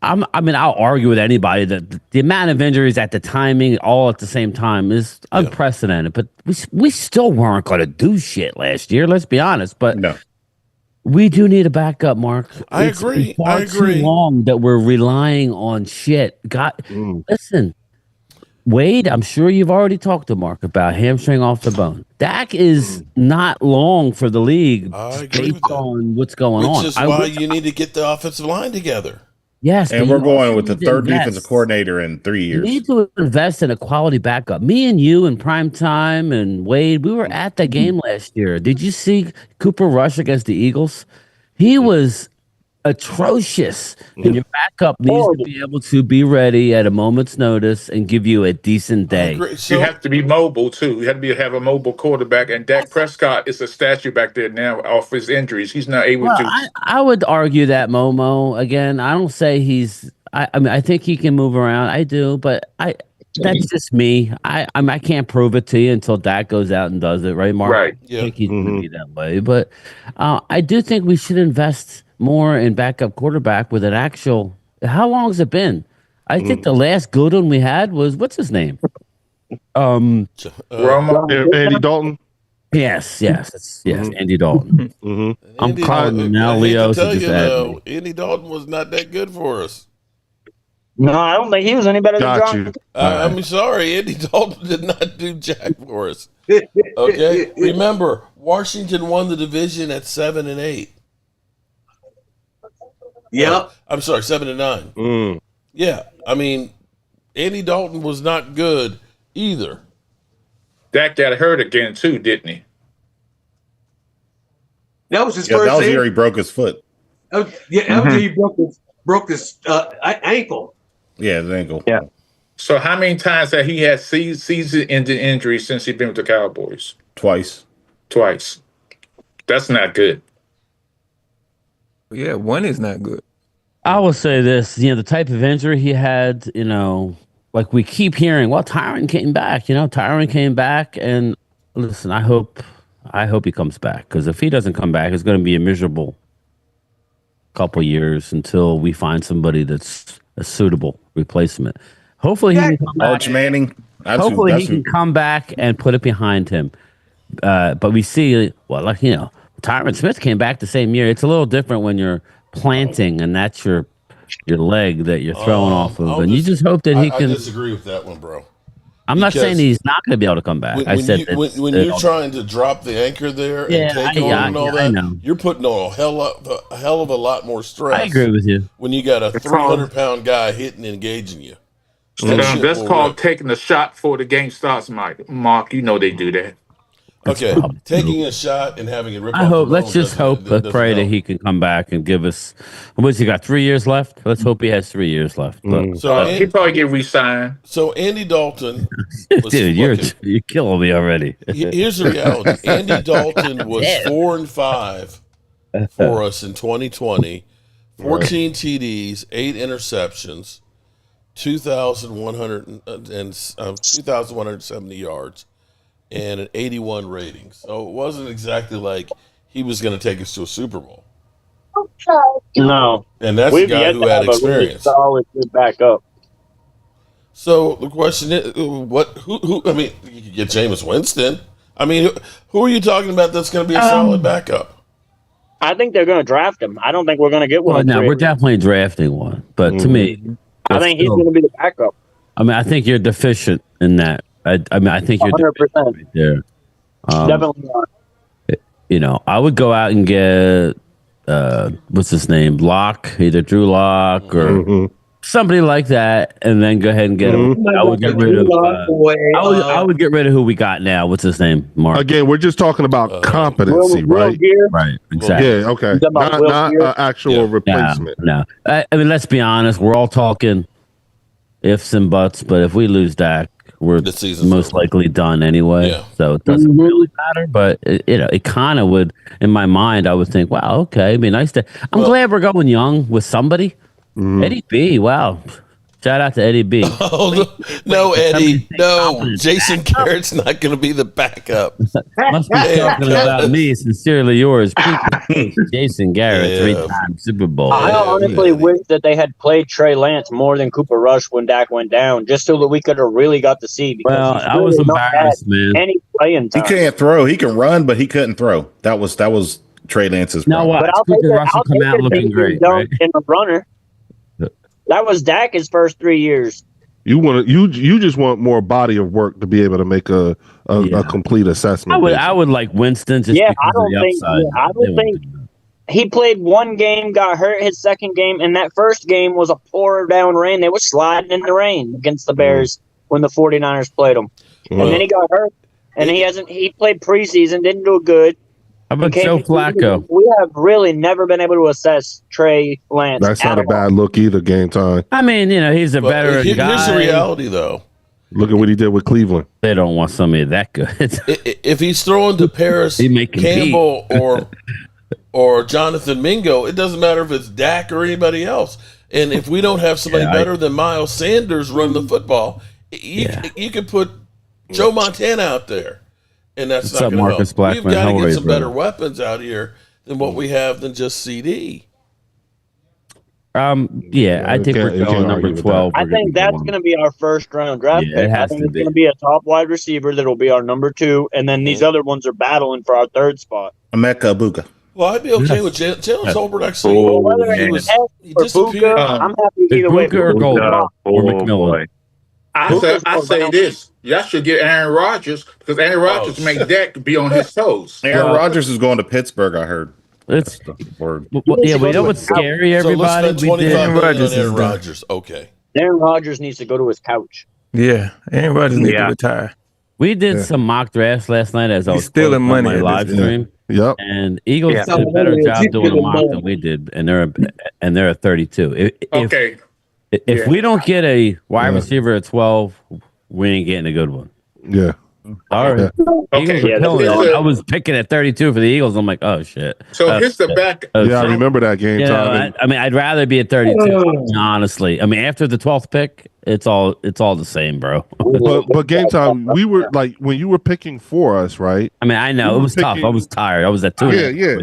I'll argue with anybody that the amount of injuries at the timing all at the same time is unprecedented. But we still weren't going to do shit last year. Let's be honest. But No. we do need a backup, Mark. I agree. It's far too long that we're relying on shit. Listen, Wade, I'm sure you've already talked to Mark about hamstring off the bone. Dak is not long for the league based on what's going on. Which is why you need to get the offensive line together. Yes, and we're going with the third defensive coordinator in 3 years. You need to invest in a quality backup. Me and you in prime time and Wade, we were at the game last year. Did you see Cooper Rush against the Eagles? He was atrocious. And your backup needs to be able to be ready at a moment's notice and give you a decent day. You have to be mobile too. You have to have a mobile quarterback. And Dak Prescott is a statue back there now off his injuries. He's not able to. I would argue that Momo again. I don't say he's. I mean, I think he can move around. I do, but that's just me. I can't prove it to you until Dak goes out and does it, right, Mark? Right. I think he's going to be that way. But I do think we should invest more in backup quarterback with an actual. How long has it been? I think the last good one we had was what's his name? Romo. Andy Dalton. Yes, Andy Dalton. I'm calling him now, Leo. Andy Dalton was not that good for us. No, I don't think he was any better than John. I'm sorry, Andy Dalton did not do jack for us. Okay, remember Washington won the division at 7-8. Yep. I'm sorry, 7-9. Yeah, I mean, Andy Dalton was not good either. Dak got hurt again too, didn't he? That was his first. That was the year he broke his foot. That was he broke his ankle. Yeah, his ankle. Yeah. So how many times have he had season-ending injuries since he's been with the Cowboys? Twice. That's not good. Yeah, one is not good. I will say this, the type of injury he had, like we keep hearing, well, Tyron came back, and listen, I hope he comes back, because if he doesn't come back, it's going to be a miserable couple years until we find somebody that's a suitable replacement. Hopefully he can come back. Arch Manning. Hopefully he can come back and put it behind him. But we see, Tyron Smith came back the same year. It's a little different when you're planting and that's your leg that you're throwing off of. And you just hope that he can. I disagree with that one, bro. I'm not saying he's not going to be able to come back. When you're trying to drop the anchor there and take on and all that, you're putting on a hell of a lot more stress. I agree with you. When you got a 300-pound guy hitting and engaging you. That's called taking a shot before the game starts, Mike. Mark, you know they do that. Okay, taking a shot and having it rip off. Let's just pray that he can come back and give us. What's he got? 3 years left. Let's hope he has 3 years left. So he probably get re-signed. So Andy Dalton, dude, you're killing me already. Here's the reality: Andy Dalton was 4-5 for us in 2020, 14 TDs, 8 interceptions, 2,170 yards. And an 81 rating. So it wasn't exactly like he was going to take us to a Super Bowl. No. And that's the guy who had experience. Solid good backup. So the question is, who? I mean, you could get Jameis Winston. I mean, who are you talking about that's going to be a solid backup? I think they're going to draft him. I don't think we're going to get one. Well, no, we're definitely drafting one. But to me, I think he's going to be the backup. I mean, I think you're deficient in that. I mean, I think you're 100% right there. Definitely not. I would go out and get what's his name, Locke, either Drew Locke or somebody like that, and then go ahead and get him. I would get rid of. I would get rid of who we got now. What's his name, Mark? Again, we're just talking about competency, right? Right, exactly. Yeah, okay. Not actual replacement. No. I mean, let's be honest. We're all talking ifs and buts, but if we lose Dak, we're most likely done anyway. Yeah. So it doesn't really matter, but it kind of would, in my mind, I would think, wow, okay, it'd be nice to. I'm glad we're going young with somebody. Eddie B, wow. Shout out to Eddie B. Oh, no, Eddie. No, Jason Garrett's not going to be the backup. Must be talking about me. Sincerely yours, Jason Garrett, 3-time Super Bowl. I honestly wish that they had played Trey Lance more than Cooper Rush when Dak went down, just so that we could have really got to see. Well, I was embarrassed, man. Any playing time. He can't throw. He can run, but he couldn't throw. That was Trey Lance's problem. Now what? But Cooper Rush will come out looking great, right? In a runner. That was Dak his first 3 years. You just want more body of work to be able to make a complete assessment. I would like Winston just because of the upside. I don't think he played one game, got hurt his second game, and that first game was a pour down rain. They were sliding in the rain against the Bears when the 49ers played them. And then he got hurt, and he played preseason, didn't do good. How about Joe Flacco? We have really never been able to assess Trey Lance. That's not a bad look either, game time. I mean, he's a veteran guy. Here's the reality, though. Look at what he did with Cleveland. They don't want somebody that good. If he's throwing to Paris Campbell or Jonathan Mingo, it doesn't matter if it's Dak or anybody else. And if we don't have somebody better than Miles Sanders run the football, you could put Joe Montana out there. And that's not going to help. We've got to get some better weapons out here than what we have than just CD. I think we're going number 12. I think that's going to be our first round draft pick. I think it's going to be a top wide receiver that'll be our number 2, and then these other ones are battling for our 3rd spot. Emeka Buka. Well, I'd be okay with Jalen Tolbert actually. He disappeared. I'm happy either way. Buka or Gold or McMillan. I say this. Y'all should get Aaron Rodgers because Aaron Rodgers make Dak be on his toes. Aaron Rodgers is going to Pittsburgh, I heard. It's we know what's scary, everybody. So let's spend $25 million on Aaron Rodgers. Okay. Aaron Rodgers needs to go to his couch. Yeah, Aaron Rodgers needs to retire. We did some mock drafts last night as I was stealing money on my live stream. Yep. And Eagles did a better job doing a mock than we did, and they're at 32. If we don't get a wide receiver at 12, we ain't getting a good one. Yeah. All right. Okay. I was picking at 32 for the Eagles. I'm like, oh shit. So here's the back. I remember that game. I mean, I'd rather be at 32. Honestly, I mean, after the 12th pick, it's all the same, bro. but game time, we were like when you were picking for us, right? I mean, I know it was tough. I was tired. I was at 2. Yeah.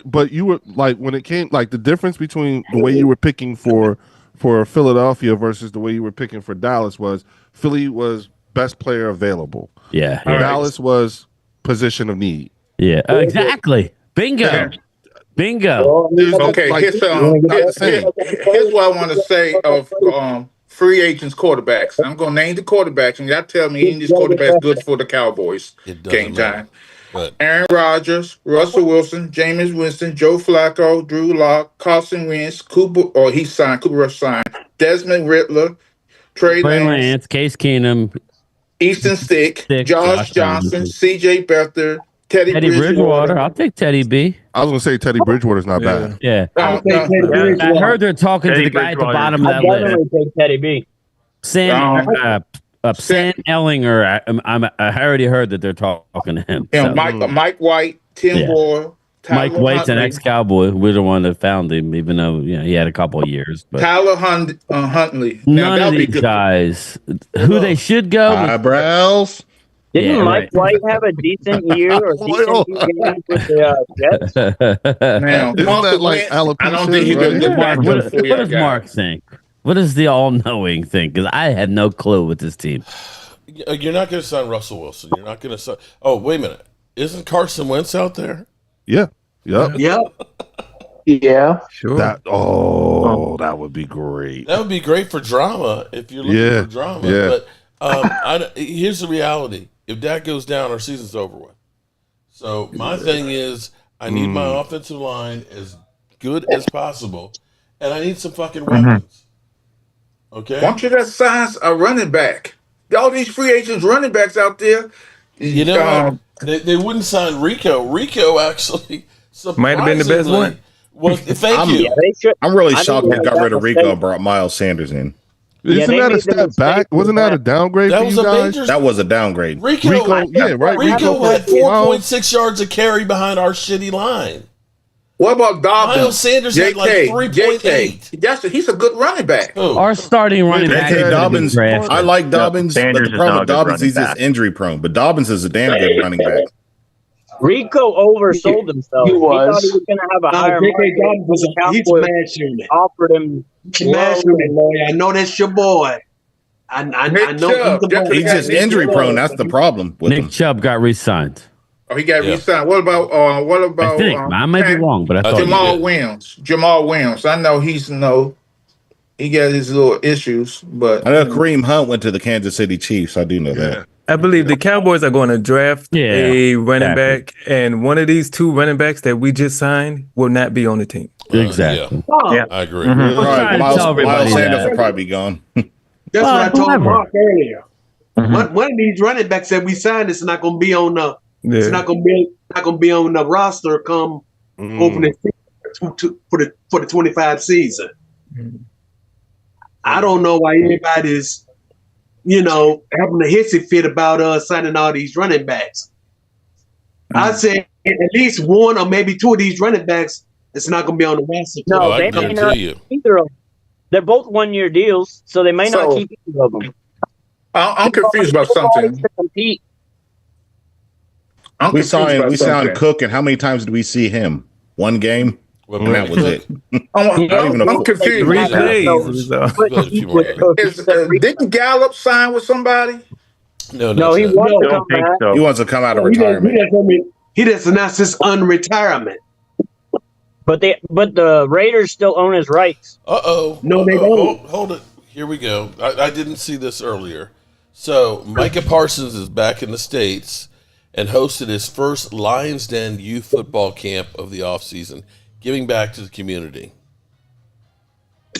But you were like when it came like the difference between the way you were picking for Philadelphia versus the way you were picking for Dallas was Philly was best player available. Yeah. Dallas was position of need. Yeah. Exactly. Bingo. Bingo. Okay. Here's what I want to say of free agents quarterbacks. I'm going to name the quarterbacks, and y'all tell me any of these quarterbacks good for the Cowboys. Game time. Aaron Rodgers, Russell Wilson, Jameis Winston, Joe Flacco, Drew Lock, Carson Wentz, Cooper Rush signed, Desmond Riddler, Trey Lance, Case Keenum, Easton Stick, Josh Johnson, C.J. Beathard, Teddy Bridgewater. I'll take Teddy B. I was going to say Teddy Bridgewater's not bad. Yeah. I heard they're talking to the guy at the bottom of that list. I'd definitely take Teddy B. Sam Ellinger. I already heard that they're talking to him. Yeah, Mike White, Tim Boyle. Mike White's an ex-Cowboy. We're the one that found him, even though he had a couple of years. But Tyler Huntley. None of these guys. Who they should go? Eyebrows. Didn't Mike White have a decent year or decent game with the Jets? Now, Isn't that like alopecia? I don't think he's going to get What does Mark think? What does the all-knowing think? Because I have no clue with this team. You're not going to sign Russell Wilson. You're not going to sign. Oh, wait a minute. Isn't Carson Wentz out there? Yeah. Yep. Yeah. Sure. That would be great. That would be great for drama if you're looking for drama. Yeah. But here's the reality. If Dak goes down, our season's over with. So my thing is I need my offensive line as good as possible, and I need some fucking weapons. Okay. Why don't you just sign a running back? All these free agents running backs out there. You know what? They wouldn't sign Rico. Rico actually Might have been the best one. Well, thank you. I'm really shocked they got rid of Rico and brought Miles Sanders in. Isn't that a step back? Wasn't that a downgrade for you guys? That was a downgrade. Rico yeah, right. Rico had 4.6 yards of carry behind our shitty line. What about Dobbins? Miles Sanders had like 3.8. He's a good running back. Our starting running back. J.K. Dobbins. I like Dobbins, but the problem with Dobbins, he's just injury prone. But Dobbins is a damn good running back. Rico oversold himself. He thought he was going to have a higher J.K. Dobbins was he's smash unit. Offered him smash unit, boy. I know that's your boy. I know he's just injury prone. That's the problem with him. Nick Chubb got re-signed. Oh, he got re-signed. What about? I think I might be wrong, but I thought Jamal Williams. Jamal Williams. I know he got his little issues, but I know Kareem Hunt went to the Kansas City Chiefs. I do know that. I believe the Cowboys are going to draft a running back, and one of these two running backs that we just signed will not be on the team. Exactly. Yeah. I agree. Right. Miles Sanders will probably be gone. That's what I told Mark earlier. One of these running backs that we signed is not going to be on the. It's not going to be on the roster come opening for the 25 season. I don't know why anybody's, having a hissy fit about signing all these running backs. I say at least one or maybe two of these running backs it's not going to be on the roster. No, they may not either of them. They're both 1-year deals, so they may not keep either of them. I'm confused about something. We signed Cook, and how many times did we see him? One game, and that was it. I'm confused. 3 days. Didn't Gallup sign with somebody? No, he wants to come back. He wants to come out of retirement. He just announced his unretirement. But the Raiders still own his rights. No, they don't. Hold it. Here we go. I didn't see this earlier. So Micah Parsons is back in the States and hosted his first Lions Den youth football camp of the offseason, giving back to the community.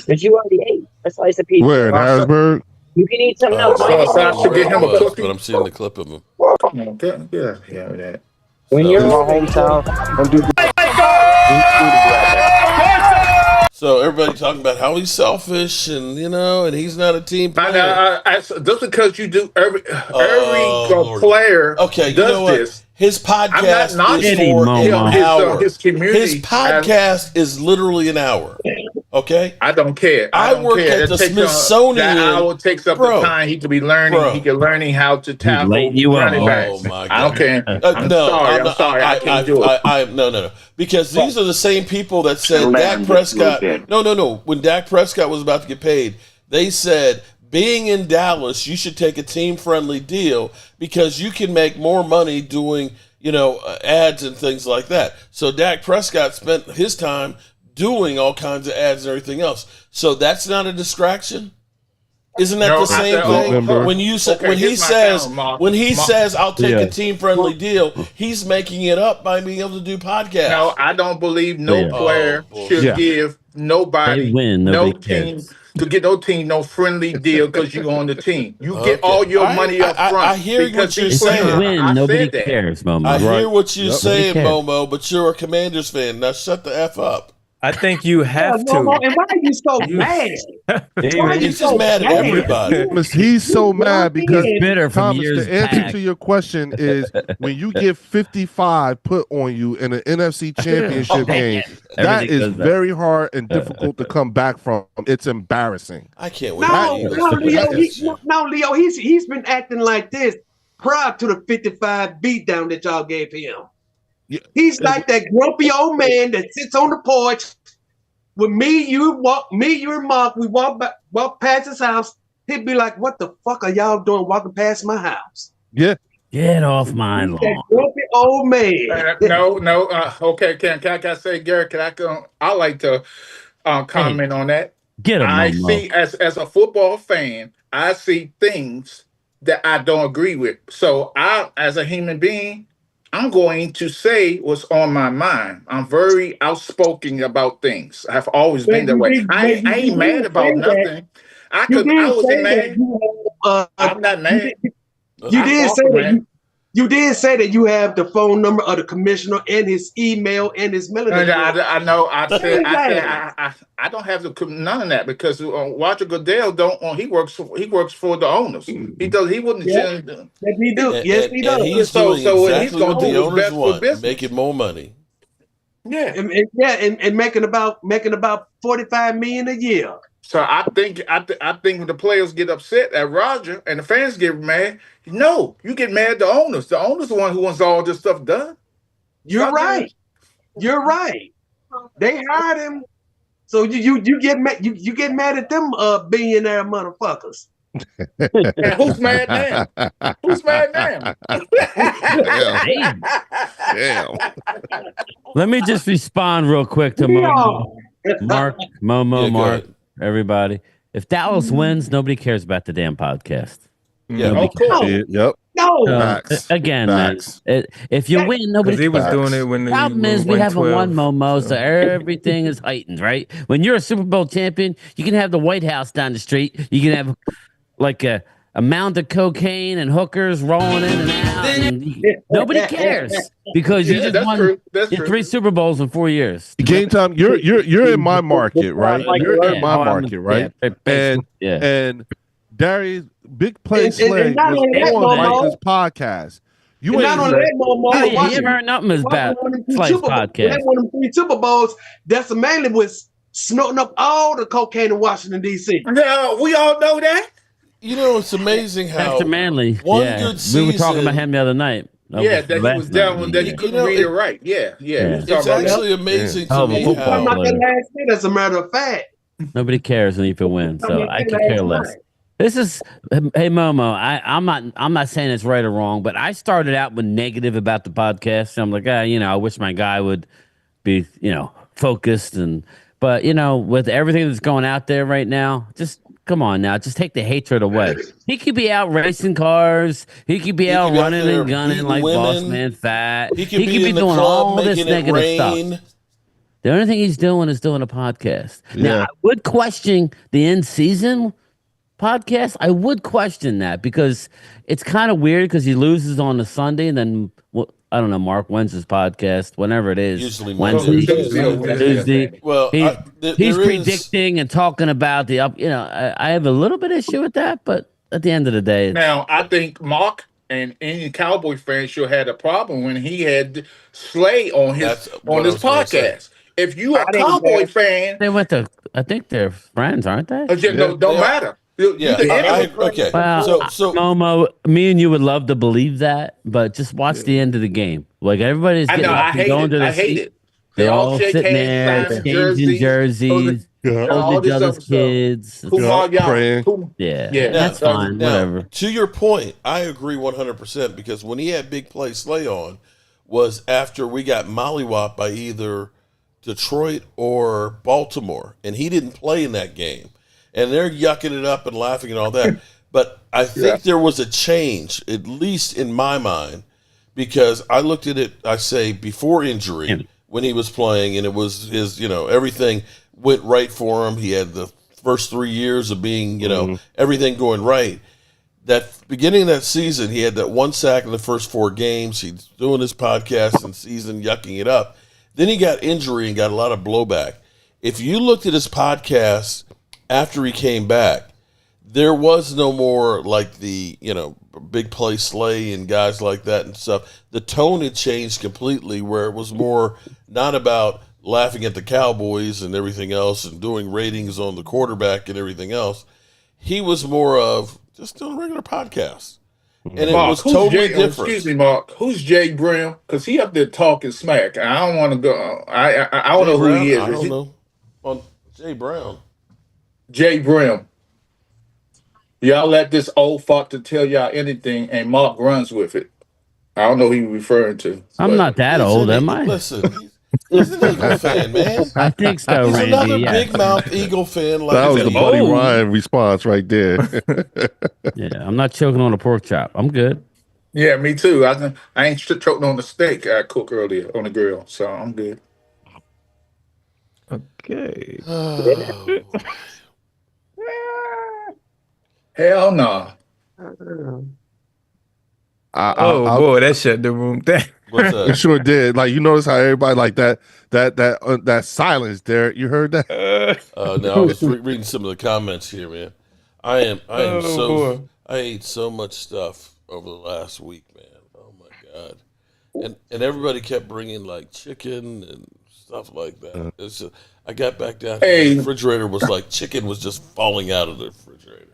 But you already ate a slice of pizza. Where, in Harrisburg? You can eat something else. I should get him a cookie. But I'm seeing the clip of him. Yeah. When you're in my hometown, don't do So everybody talking about how he's selfish and and he's not a team player. Just because you do every player does this. His podcast is for an hour. His podcast is literally an hour. Okay, I don't care. I work at the Smithsonian. That hour takes up the time he could be learning. He could learning how to tackle running backs. Oh my God! I don't care. I'm sorry. I can't do it. No. Because these are the same people that said Dak Prescott. No. When Dak Prescott was about to get paid, they said, being in Dallas, you should take a team-friendly deal because you can make more money doing, ads and things like that. So Dak Prescott spent his time doing all kinds of ads and everything else. So that's not a distraction? Isn't that the same thing? When he says I'll take a team friendly deal, he's making it up by being able to do podcasts. No, I don't believe no player should give nobody no friendly deal because you're on the team. You get all your money up front. I hear what you're saying. Nobody cares, Momo. I hear what you're saying, Momo, but you're a Commanders fan. Now shut the F up. I think you have to. And why are you so mad? He's just mad at everybody. He's so mad because bitter from Thomas, years the answer back. to your question is when you get 55 put on you in an NFC championship game, that is very hard and difficult to come back from. It's embarrassing. I can't wait. Leo, he's been acting like this prior to the 55 beatdown that y'all gave him. He's like that grumpy old man that sits on the porch with me, you and Mark. We walk past his house. He'd be like, "What the fuck are y'all doing walking past my house?" Yeah, get off my lawn. That grumpy old man. No. Okay, can I say, Gary? I like to comment on that. Get him. I see as a football fan, I see things that I don't agree with. So I, as a human being, I'm going to say what's on my mind. I'm very outspoken about things. I've always been that way. I ain't mad about nothing. You I did say wasn't that mad. you have, I'm not mad. you I'm did say awesome, that man. you did say that you have the phone number of the commissioner and his email and his mailing address. I know. Anyway. I don't have none of that because Roger Goodell don't. He works for the owners. He does. He wouldn't. Yeah. Yes, he do. Yes, he does. And he's So doing what he's exactly going what to the do is owners best for want, business. making more money. Yeah. And making about $45 million a year. So I think when the players get upset at Roger and the fans get mad, no, you get mad at the owners. The owners the one who wants all this stuff done. You're right. You're right. They hired him. So you get mad you get mad at them billionaire motherfuckers. And who's mad now? Who's mad now? Damn. Let me just respond real quick to Momo, Mark, Mark, everybody. If Dallas wins, nobody cares about the damn podcast. Yeah. Oh, cool. Yep. No. Again, Facts. man, if you win, nobody He was cares. doing it when the Problem is, we went haven't 12, won Momo, so everything is heightened, right? When you're a Super Bowl champion, you can have the White House down the street. You can have like a mound of cocaine and hookers rolling in and out. And nobody cares because you just won your 3 Super Bowls in 4 years. Game time. You're in my market, right? You're in my market, right? And Darius, Big Play Slay was on Micah's podcast. You ain't not only that, Momo. You ever heard nothing about Slay's podcast? That one of them 3 Super Bowls. That's mainly was snorting up all the cocaine in Washington D.C. No, we all know that. You know, it's amazing how Dr. Manley. good season. We were talking about him the other night. That he was down, that he couldn't read it right. Yeah. It's actually amazing to me how as a matter of fact. Nobody cares when you win, so I can care less. This is hey Momo. I'm not saying it's right or wrong, but I started out with negative about the podcast. So I'm like, I wish my guy would be, focused but with everything that's going out there right now, just come on now, just take the hatred away. He could be out racing cars. He could be out running and gunning like Boss Man Fat. He could be doing all this negative stuff. The only thing he's doing is doing a podcast. Yeah. Now, I would question the in-season podcast. I would question that because it's kind of weird because he loses on a Sunday and then, I don't know, Mark, when's his podcast? Whenever it is. Usually Wednesday. Tuesday. Well, he's predicting and talking about the up. I have a little bit of issue with that, but at the end of the day. Now, I think Mark and any Cowboy fan should have had a problem when he had Slay on his podcast. If you are a Cowboy fan, they went to. I think they're friends, aren't they? Don't matter. Okay. Well, so Momo, me and you would love to believe that, but just watch the end of the game. Like everybody's getting I hate it. They all sitting there, exchanging jerseys, holding each other's kids. That's fine. Whatever. To your point, I agree 100% because when he had Big Play Slay on, was after we got mollywopped by either Detroit or Baltimore, and he didn't play in that game. And they're yucking it up and laughing and all that. But I think there was a change, at least in my mind, because I looked at it, I say, before injury when he was playing, and it was his, everything went right for him. He had the first 3 years of being, everything going right. That beginning of that season, he had that 1 sack in the first 4 games. He's doing his podcast and season, yucking it up. Then he got injury and got a lot of blowback. If you looked at his podcast after he came back, there was no more like the, Big Play Slay and guys like that and stuff. The tone had changed completely where it was more not about laughing at the Cowboys and everything else and doing ratings on the quarterback and everything else. He was more of just doing a regular podcast. And Mark, it was totally different. Excuse me, Mark. Who's Jay Brown? Because he up there talking smack. I don't want to go. I don't know who he is. I don't know. On Jay Brown. Jay Brown. Y'all let this old fuck to tell y'all anything, and Mark runs with it. I don't know who you're referring to. I'm not that old, am I? Listen, he's an Eagle fan, man. I think so, He's Randy. another big mouth Eagle fan. Like that was the Buddy Ryan response right there. I'm not choking on a pork chop. I'm good. Yeah, me too. I ain't choking on the steak I cooked earlier on the grill, so I'm good. Okay. Oh, Hell no. Oh I'll boy, that shut the room down. what's it that? sure did. Like, you notice how everybody like that silence there. You heard that? Now I was reading some of the comments here, man. I am Oh, so boy. I ate so much stuff over the last week, man. Oh my god! And everybody kept bringing like chicken and stuff like that. It's just, I got back down. Hey. The refrigerator was like chicken was just falling out of the refrigerator.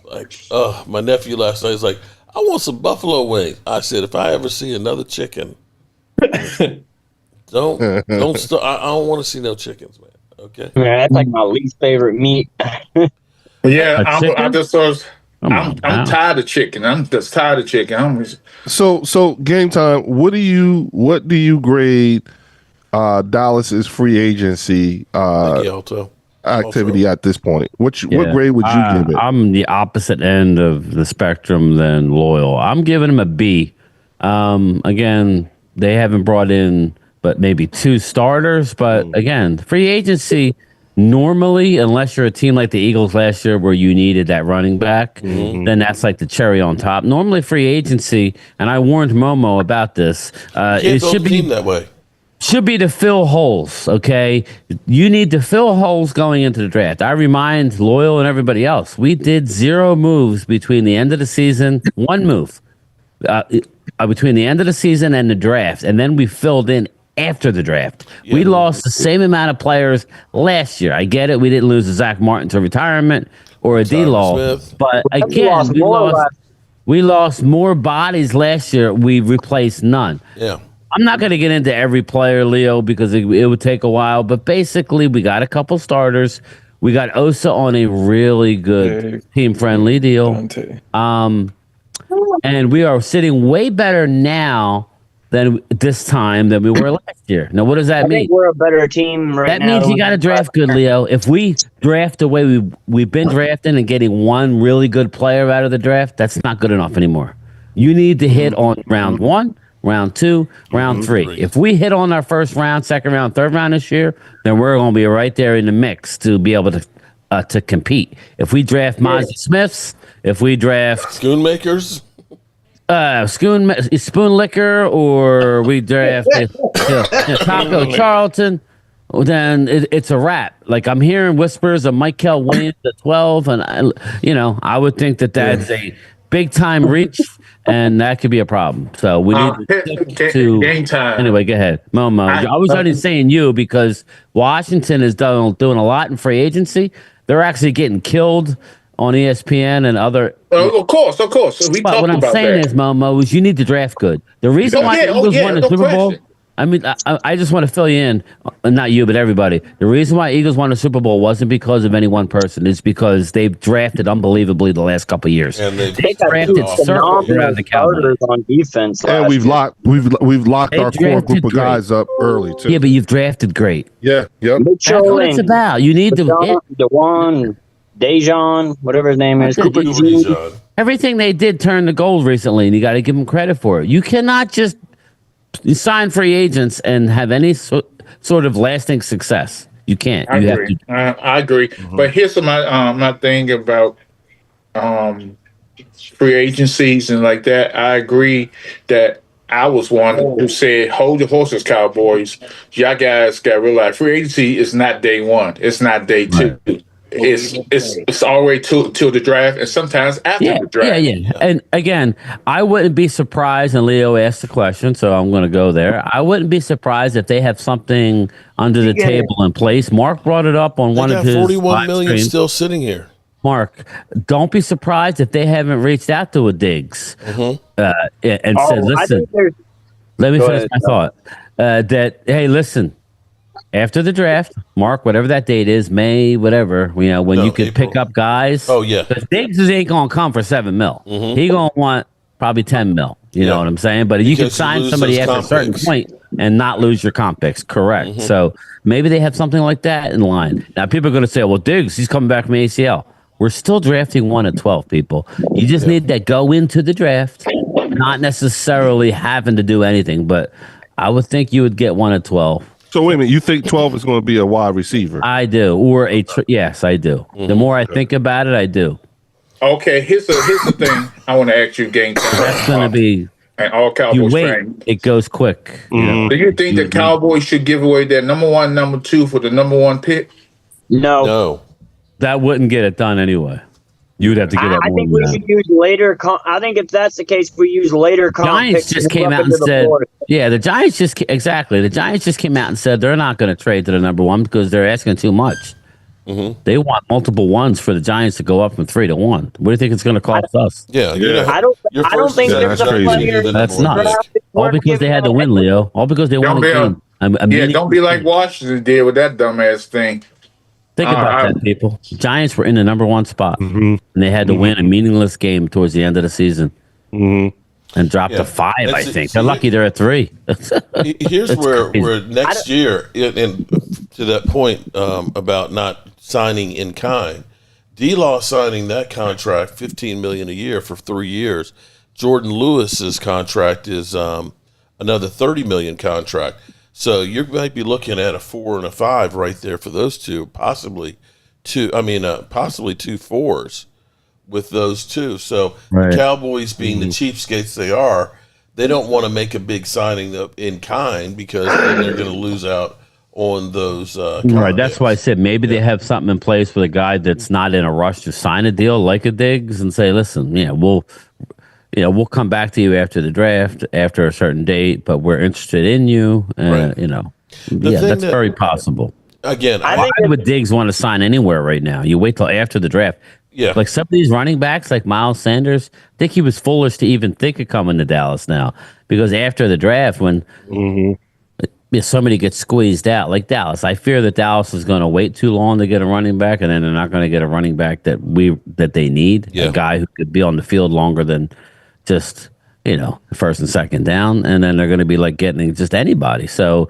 Like, my nephew last night was like, I want some buffalo wings. I said, if I ever see another chicken, don't I don't want to see no chickens, man. Okay. Yeah, that's like my least favorite meat. Yeah, I'm chicken? just sort of, Come on I'm now. tired of chicken. I'm just tired of chicken. So game time. What do you grade Dallas's free agency Thank you, Alto. activity at this point? What grade would you give it? I'm the opposite end of the spectrum than Loyal. I'm giving him a B. Again, they haven't brought in but maybe 2 starters. But again, free agency, normally, unless you're a team like the Eagles last year where you needed that running back, then that's like the cherry on top. Normally, free agency, and I warned Momo about this, it should be that way. Should be to fill holes, okay? You need to fill holes going into the draft. I remind Loyal and everybody else, we did 0 moves between the end of the season, 1 move between the end of the season and the draft, and then we filled in after the draft. Yeah. We lost the same amount of players last year. I get it. We didn't lose a Zach Martin to retirement or a D-Law, Smith. but again, we lost more bodies last year. We replaced none. Yeah. I'm not going to get into every player, Leo, because it would take a while. But basically, we got a couple starters. We got Osa on a really good team-friendly deal. And we are sitting way better now than this time than we were last year. Now, what does that mean? I think we're a better team right now. That means you got to draft good, Leo. If we draft the way we've been drafting and getting one really good player out of the draft, that's not good enough anymore. You need to hit on round 1. Round 2, round 3. If we hit on our first round, second round, third round this year, then we're going to be right there in the mix to be able to compete. If we draft Mozzie Smiths, if we draft Schoonmakers, Spoon Liquor, or we draft Taco Charlton, then it's a wrap. Like, I'm hearing whispers of Michael Williams at 12, and I would think that's a big time reach, and that could be a problem. So we need to stick to game time. Anyway, go ahead, Momo. I was only saying you because Washington is doing a lot in free agency. They're actually getting killed on ESPN and other. Of course. So but what I'm saying is, Momo, is you need to draft good. The reason why the Eagles won the Super Bowl. I mean, I just want to fill you in, not you, but everybody. The reason why Eagles won the Super Bowl wasn't because of any one person. It's because they've drafted unbelievably the last couple of years. And they drafted circles around the Cowboys on defense. And we've locked our core group of guys up early too. Yeah, but you've drafted great. Yeah, yep. That's what it's about. You need to Dejan, whatever his name is. Everything they did turned to gold recently, and you got to give them credit for it. You cannot just sign free agents and have any sort of lasting success. You can't. I agree. But here's my thing about free agencies and like that. I agree that I was one who said, hold your horses, Cowboys. Y'all guys got to realize free agency is not day 1. It's not day 2. Right. It's all the way till the draft, and sometimes after the draft. Yeah. And again, I wouldn't be surprised, and Leo asked the question, so I'm going to go there. I wouldn't be surprised if they have something under the table in place. Mark brought it up on one of his 41 million streams. Still sitting here. Mark, don't be surprised if they haven't reached out to a Diggs and said, listen, let me finish my thought. Hey, listen, after the draft, Mark, whatever that date is, May, whatever, when you could pick up guys. Oh, yeah. Because Diggs ain't going to come for $7 million. He going to want probably $10 million. You know what I'm saying? But you can sign somebody after a certain point and not lose your comp picks. Correct. So maybe they have something like that in line. Now, people are going to say, well, Diggs, he's coming back from ACL. We're still drafting 1 at 12, people. You just need to go into the draft not necessarily having to do anything, but I would think you would get one at 12. So wait a minute, you think 12 is going to be a wide receiver? I do, or yes, I do. The more I think about it, I do. Okay, here's the thing I want to ask you, Game Time. That's going to be. And all Cowboys You wait, fans. it goes quick. You know? Do you think the Cowboys should give away their number 1, number 2 for the number 1 pick? No. That wouldn't get it done anyway. You would have to get it. I think we should use later. I think if that's the case, we use later. Giants just came out and said, the Giants just The Giants just came out and said they're not going to trade to the number 1 because they're asking too much. They want multiple ones for the Giants to go up from 3 to 1. What do you think it's going to cost us? I don't think there's a player. That's nuts. All because they had to win, Leo. All because they won a game. Don't be like Washington did with that dumbass thing. Think about that, people. Giants were in the number 1 spot, and they had to win a meaningless game towards the end of the season, and drop to 5. I think they're lucky they're at 3. Here's where next year, and to that point about not signing in kind, D-Law signing that contract, $15 million a year for 3 years. Jordan Lewis's contract is another $30 million contract. So you might be looking at a 4 and a 5 right there for those two, possibly 2 4s with those two. So the Cowboys, being the cheapskates they are, they don't want to make a big signing in kind because then they're going to lose out on those. Right. That's why I said maybe they have something in place with a guy that's not in a rush to sign a deal like a Diggs and say, listen, we'll come back to you after the draft, after a certain date, but we're interested in you. That's very possible. Again, why would Diggs want to sign anywhere right now? You wait till after the draft. Yeah. Like some of these running backs, like Miles Sanders, I think he was foolish to even think of coming to Dallas now because after the draft, when somebody gets squeezed out, like Dallas, I fear that Dallas is going to wait too long to get a running back, and then they're not going to get a running back that they need, a guy who could be on the field longer than just first and second down, and then they're going to be like getting just anybody. So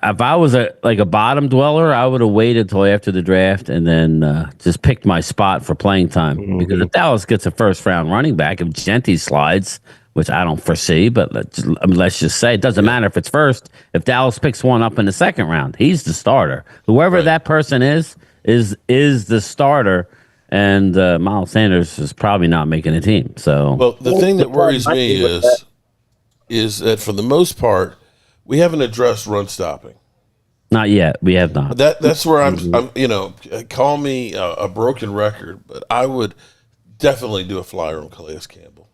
if I was a bottom dweller, I would have waited till after the draft and then just picked my spot for playing time. Because if Dallas gets a first round running back, if Genty slides, which I don't foresee, but let's just say it doesn't matter if it's first. If Dallas picks one up in the second round, he's the starter. Whoever that person is the starter. And Miles Sanders is probably not making a team. So, well, the thing that worries me is that for the most part, we haven't addressed run stopping. Not yet. We have not. That's where I'm. Call me a broken record, but I would definitely do a flyer on Calais Campbell.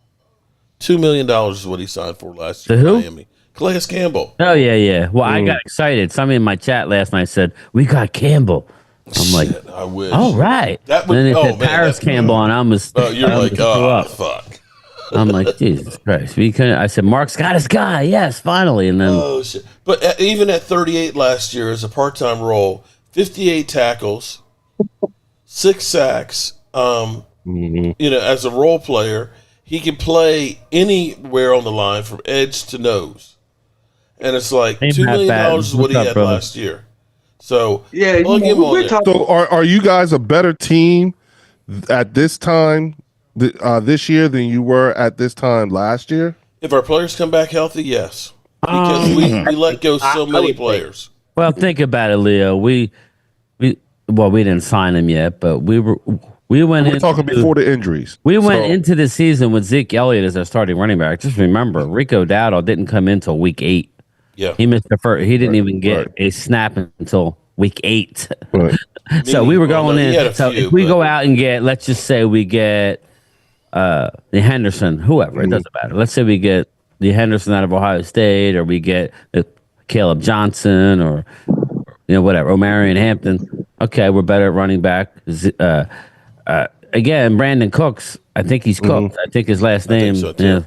$2 million is what he signed for last year in Miami. Calais Campbell. Oh yeah. Well, I got excited. Somebody in my chat last night said we got Campbell. I'm like, I wish. All right. That would, then they said Paris Campbell, and I was. You're like, fuck. I'm like, Jesus Christ. I said, Mark's got his guy. Yes, finally. And then. Oh shit! But even at 38 last year as a part-time role, 58 tackles, 6 sacks. As a role player, he can play anywhere on the line from edge to nose, and it's like $2 million is what he had last year. So So are you guys a better team at this time this year than you were at this time last year? If our players come back healthy, yes, because we let go so many players. Well, think about it, Leo. We didn't sign him yet, but we went. We're talking before the injuries. We went into the season with Zeke Elliott as our starting running back. Just remember, Rico Dowdle didn't come in until week 8. Yeah, he missed the first. He didn't even get a snap until week 8. Right. So we were going in. So if we go out and get, let's just say we get the Henderson, whoever, it doesn't matter. Let's say we get the Henderson out of Ohio State, or we get Caleb Johnson, or whatever, Omarion Hampton. Okay, we're better at running back. Again, Brandon Cooks. I think he's cooked. I think his last name. So too.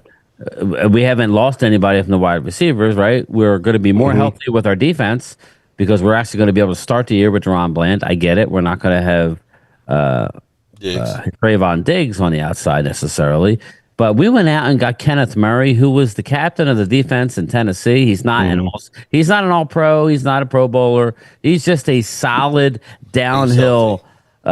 We haven't lost anybody from the wide receivers, right? We're going to be more healthy with our defense because we're actually going to be able to start the year with Deron Bland. I get it. We're not going to have Trayvon Diggs on the outside necessarily. But we went out and got Kenneth Murray, who was the captain of the defense in Tennessee. He's not an all-pro. He's not a Pro Bowler. He's just a solid downhill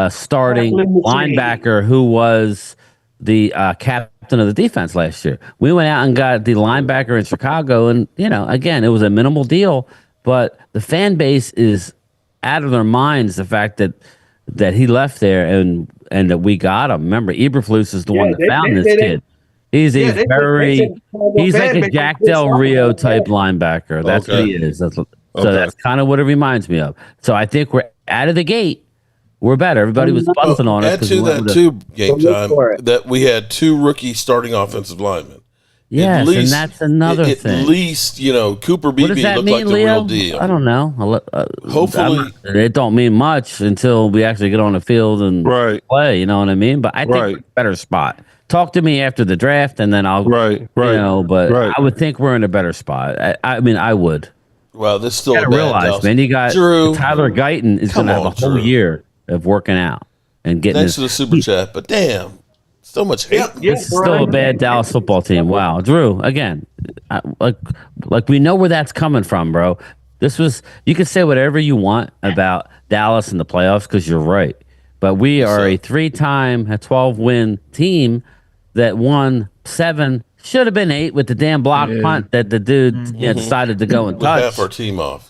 starting linebacker who was the captain captain of the defense last year. We went out and got the linebacker in Chicago, and again, it was a minimal deal, but the fan base is out of their minds the fact that he left there and that we got him. Remember, Eberflus is the one that found this kid. He's he's like a Jack Del Rio type linebacker. That's what he is. So that's kind of what it reminds me of. So I think we're out of the gate. We're better. Everybody was busting on us. Add to that too, game time, that we had 2 rookie starting offensive linemen. Yes, and that's another thing. At least, Cooper Beebe looked like the real deal. I don't know. Hopefully. It don't mean much until we actually get on the field and play, you know what I mean? But I think we're in a better spot. Talk to me after the draft, and then I'll, but I would think we're in a better spot. I mean, I would. Well, this still you gotta realize, man, you got Drew. Tyler Guyton is going to have a whole year of working out and getting Thanks for the super chat, but damn. So much hate. This is still a bad Dallas football team. Wow, Drew. Again, like we know where that's coming from, bro. You can say whatever you want about Dallas in the playoffs because you're right, but we are a 3-time 12-win team that won 7, should have been 8 with the damn block punt that the dude decided to go and touch. Half our team off.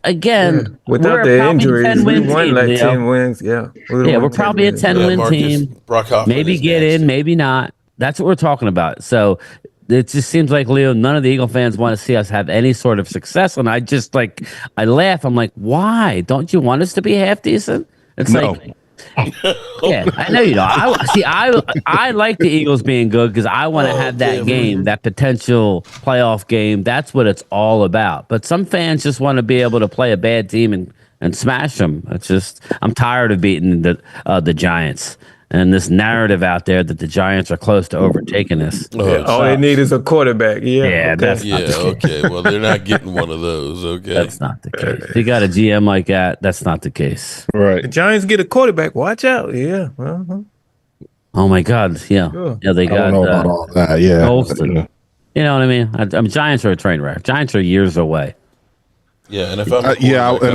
Again, without the injuries, we won like 10 wins. We're probably a 10-win team. Maybe get in, maybe not. That's what we're talking about. So it just seems like, Leo, none of the Eagle fans want to see us have any sort of success. And I just I laugh. I'm like, why? Don't you want us to be half decent? It's I know you don't. I like the Eagles being good because I want to have that game, that potential playoff game. That's what it's all about. But some fans just want to be able to play a bad team and smash them. I'm tired of beating the Giants and this narrative out there that the Giants are close to overtaking us. All they need is a quarterback. Well, they're not getting one of those. Okay, that's not the case. If you got a GM like that, that's not the case. Right. The Giants get a quarterback. Watch out. Yeah. Oh my God. Yeah. Sure. Yeah. They got. I don't know about all that. Yeah. Holston. You know what I mean? Giants are a train wreck. Giants are years away. Yeah, and if I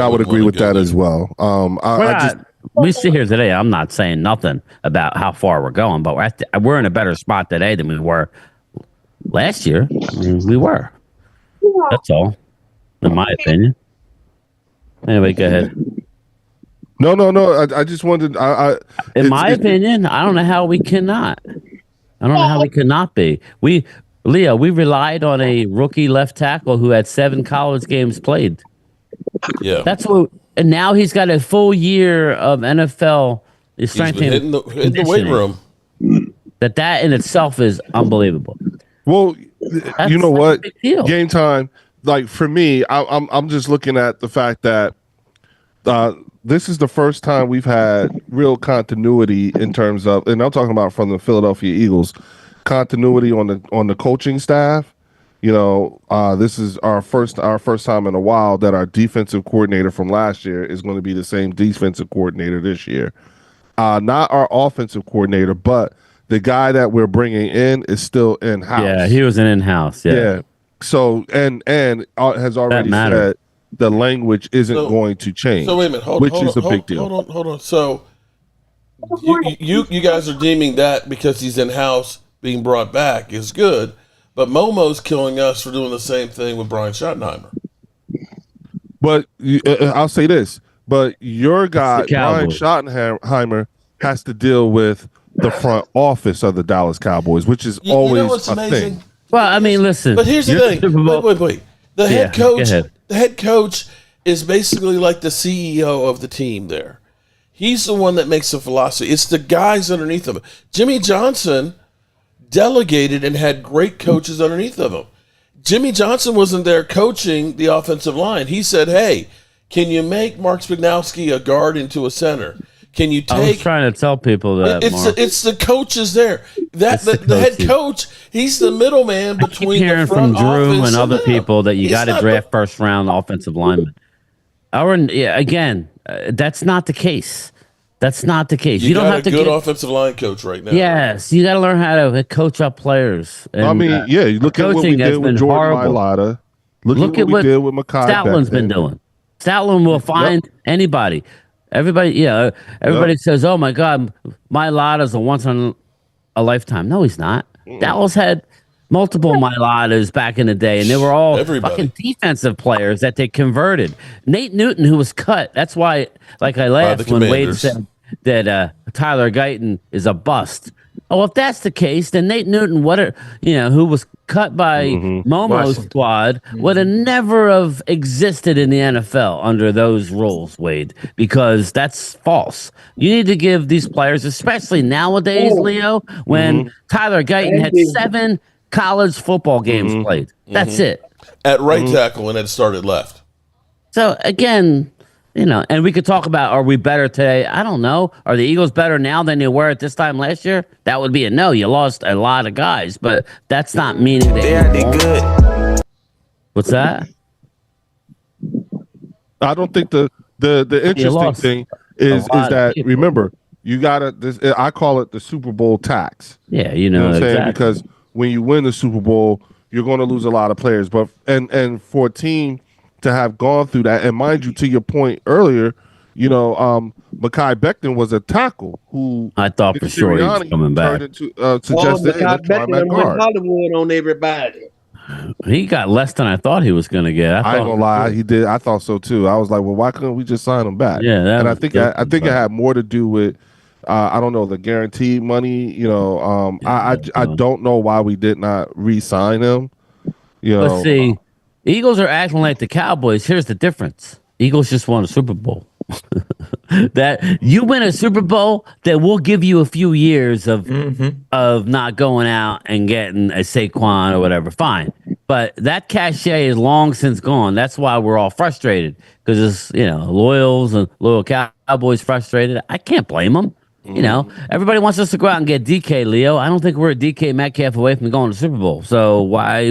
would agree with that as well. We sit here today. I'm not saying nothing about how far we're going, but we're in a better spot today than we were last year. I mean, we were. That's all, in my opinion. Anyway, go ahead. No. I just wanted. In my opinion, I don't know how we cannot. I don't know how we cannot be. Leo, we relied on a rookie left tackle who had 7 college games played. Yeah, that's what. And now he's got a full year of NFL strength and hitting the weight room. That in itself is unbelievable. Well, you know what? Game time. Like for me, I'm just looking at the fact that this is the first time we've had real continuity in terms of, and I'm talking about from the Philadelphia Eagles, continuity on the coaching staff. This is our first time in a while that our defensive coordinator from last year is going to be the same defensive coordinator this year. Not our offensive coordinator, but the guy that we're bringing in is still in-house. Yeah, he was an in-house. Yeah. So and has already said the language isn't going to change. So wait a minute, which is a big deal. Hold on. So you guys are deeming that because he's in-house being brought back is good. But Momo's killing us for doing the same thing with Brian Schottenheimer. But I'll say this. But your guy, Brian Schottenheimer, has to deal with the front office of the Dallas Cowboys, which is always a thing. Well, I mean, listen. But here's the thing. Wait. The head coach is basically like the CEO of the team there. He's the one that makes the philosophy. It's the guys underneath him. Jimmy Johnson delegated and had great coaches underneath of him. Jimmy Johnson wasn't there coaching the offensive line. He said, hey, can you make Mark Spignowski a guard into a center? Can you take... I was trying to tell people that, it's the coaches there. The head coach, he's the middleman between the front from Drew and other people that you got to draft first-round offensive linemen. Again, that's not the case. That's not the case. You don't have to get a good offensive line coach right now. Yes, you got to learn how to coach up players. And, you look at what we did with Jordan Mailata. Look at what we did with Mekhi Stoutland's been doing. Stoutland will find anybody. Everybody says, "Oh my God, Mailata's a once in a lifetime. No, he's not. Dallas had multiple Mailatas back in the day, and they were all fucking defensive players that they converted. Nate Newton, who was cut. That's why, like, I laughed when Wade said that Tyler Guyton is a bust. Oh, if that's the case, then Nate Newton, who was cut by Momo's squad, would have never have existed in the NFL under those rules, Wade, because that's false. You need to give these players, especially nowadays, Leo, when Tyler Guyton had 7 college football games played. That's it. At right tackle and had started left. So, again, and we could talk about, are we better today? I don't know. Are the Eagles better now than they were at this time last year? That would be a no. You lost a lot of guys, but that's not meaning they good. What's that? I don't think the interesting thing is that, remember, you gotta. I call it the Super Bowl tax. Yeah, you know what I'm saying? Exactly. Because when you win the Super Bowl, you're going to lose a lot of players. But and for a team to have gone through that, and mind you, to your point earlier, Mekhi Becton was a tackle who I thought for sure he was coming back. Mekhi Becton went Hollywood on everybody. He got less than I thought he was going to get. I ain't gonna lie, he did. I thought so too. I was like, well, why couldn't we just sign him back? Yeah, and I think it had more to do with I don't know, the guaranteed money. I don't know why we did not re-sign him. But see, Eagles are acting like the Cowboys. Here's the difference: Eagles just won a Super Bowl. That you win a Super Bowl, that will give you a few years of not going out and getting a Saquon or whatever. Fine, but that cachet is long since gone. That's why we're all frustrated, because it's loyal Cowboys frustrated. I can't blame them. Everybody wants us to go out and get DK, Leo. I don't think we're a DK Metcalf away from going to the Super Bowl. So why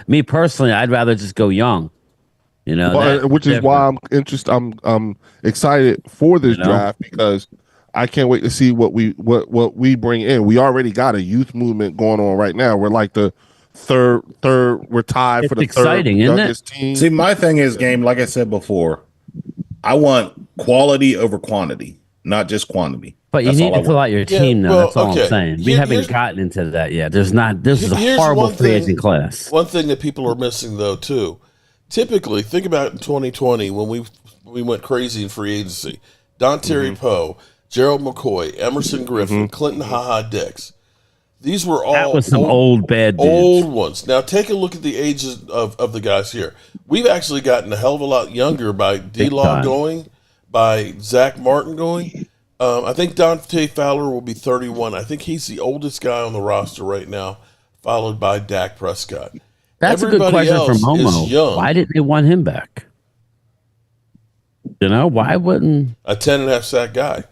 me personally, I'd rather just go young. Which is why I'm interested. I'm excited for this draft, because I can't wait to see what we bring in. We already got a youth movement going on right now. We're like the third. We're tied for the exciting, third isn't youngest team. See, my thing is, game. Like I said before, I want quality over quantity, not just quantity. But you need to fill out your team, though. That's all I'm saying. We haven't gotten into that yet. This is a horrible free agent class. One thing that people are missing, though, too. Typically, think about in 2020 when we went crazy in free agency. Don Terry Poe, Gerald McCoy, Emerson Griffin, Clinton Dix. These were all that was some old bad dudes. Old ones. Now take a look at the ages of the guys here. We've actually gotten a hell of a lot younger by D-Law going, by Zach Martin going. I think Dante Fowler will be 31. I think he's the oldest guy on the roster right now, followed by Dak Prescott. That's a good question from Momo. Why didn't they want him back? Why wouldn't a 10.5 sack guy?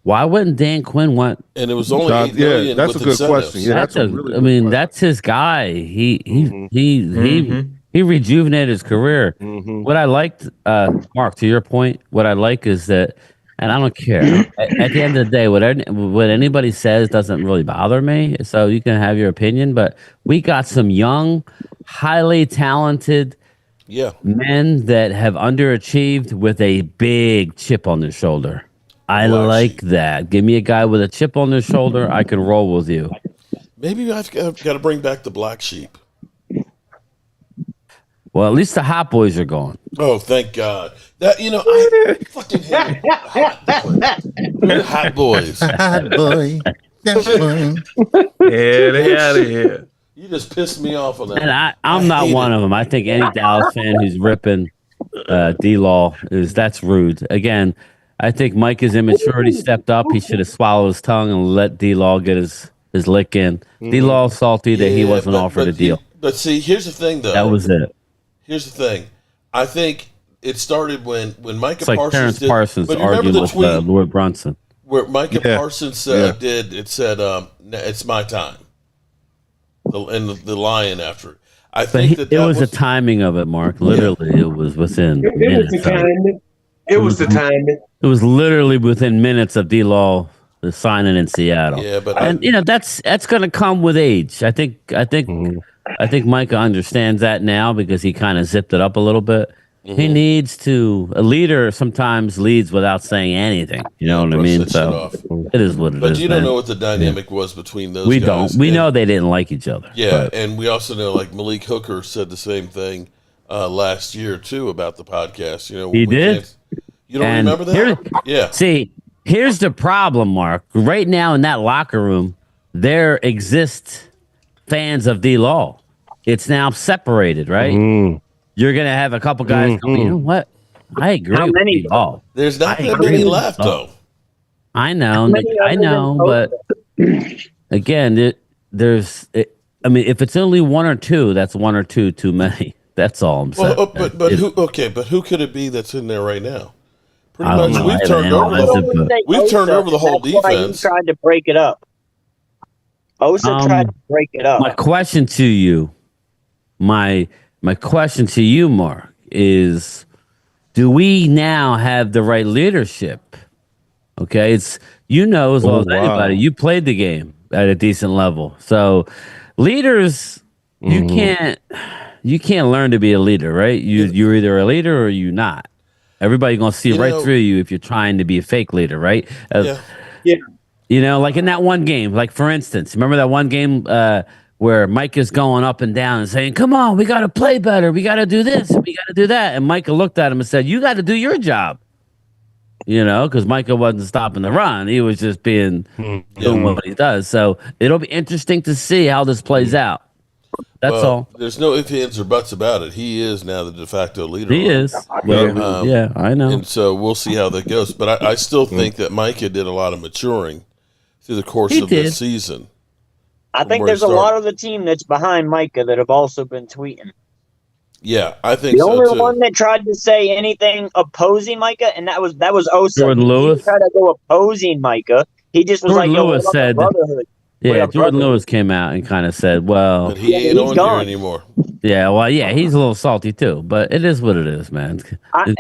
Why wouldn't Dan Quinn want? And it was only $8 million. That's a good question. Yeah, that's his guy. He rejuvenated his career. What I liked, Mark, to your point, what I like is that, and I don't care. At the end of the day, what anybody says doesn't really bother me. So you can have your opinion, but we got some young, highly talented men that have underachieved with a big chip on their shoulder. I like that. Give me a guy with a chip on their shoulder. I can roll with you. Maybe I've got to bring back the black sheep. Well, at least the hot boys are gone. Oh, thank God. That I fucking hate hot boys. Hot boy. Yeah, they out of here. You just pissed me off on that. And I'm not one of them. I think any Dallas fan who's ripping D-Law that's rude. Again, I think Micah's immaturity stepped up. He should have swallowed his tongue and let D-Law get his lick in. D-Law salty that he wasn't offered a deal. But see, here's the thing, though. That was it. Here's the thing. I think it started when Micah it's like Parsons Terrence did. Parsons but arguing with Lord Brunson. Where Micah Parsons said, it's my time. The lion after it. I think it was the timing of it, Mark. Literally, it was within minutes. It was the timing. It was literally within minutes of D-Law signing in Seattle. Yeah, but that's going to come with age. I think Micah understands that now because he kind of zipped it up a little bit. He needs to. A leader sometimes leads without saying anything. You know what I brush mean? that shit So off. it is what it is. But you don't man. know what the dynamic was between those We guys. don't. We And- know they didn't like each other. Yeah, but and we also know like Malik Hooker said the same thing last year too about the podcast. You know, he we did. can't- You don't And remember that? Yeah. See, here's the problem, Mark. Right now in that locker room, there exist fans of D Law. It's now separated, right? You're gonna have a couple guys go, you know what? I agree How with many? D Law. There's not I that agree many with left Law. though. I know, many I other know, than but again, I mean, if it's only one or two, that's one or two too many. That's all I'm saying. Well, but who? Okay, but who could it be that's in there right now? Pretty I don't much, know. I we've haven't turned over the analyzed whole. it, but- We've turned over the whole That's why he defense. tried to break it up. Osa tried to break it up. My question to you, my question to you, Mark, is: do we now have the right leadership? Okay, it's as well as anybody. You played the game at a decent level, so leaders, you can't learn to be a leader, right? You're either a leader or you're not. Everybody's gonna see right through you if you're trying to be a fake leader, right? Yeah. Like in that one game, like for instance, remember that one game where Mike is going up and down and saying, "Come on, we got to play better. We got to do this. We got to do that." And Micah looked at him and said, "You got to do your job." Because Micah wasn't stopping the run; he was just doing what he does. So it'll be interesting to see how this plays out. That's all. There's no ifs, ands, or buts about it. He is now the de facto leader. He is. Yeah, I know. And so we'll see how that goes. But I still think that Micah did a lot of maturing through the course of this season. I think there's a lot of the team that's behind Micah that have also been tweeting. Yeah, I think the so only too. one that tried to say anything opposing Micah, and that was Osa. Jordan He Lewis? didn't try to go opposing Micah. He just was Jordan like, Lewis what about said- brotherhood. Yeah, Jordan Lewis came out and kind of said, "Well, But he ain't on here anymore. yeah, well, yeah, he's a little salty too, but it is what it is, man." I'm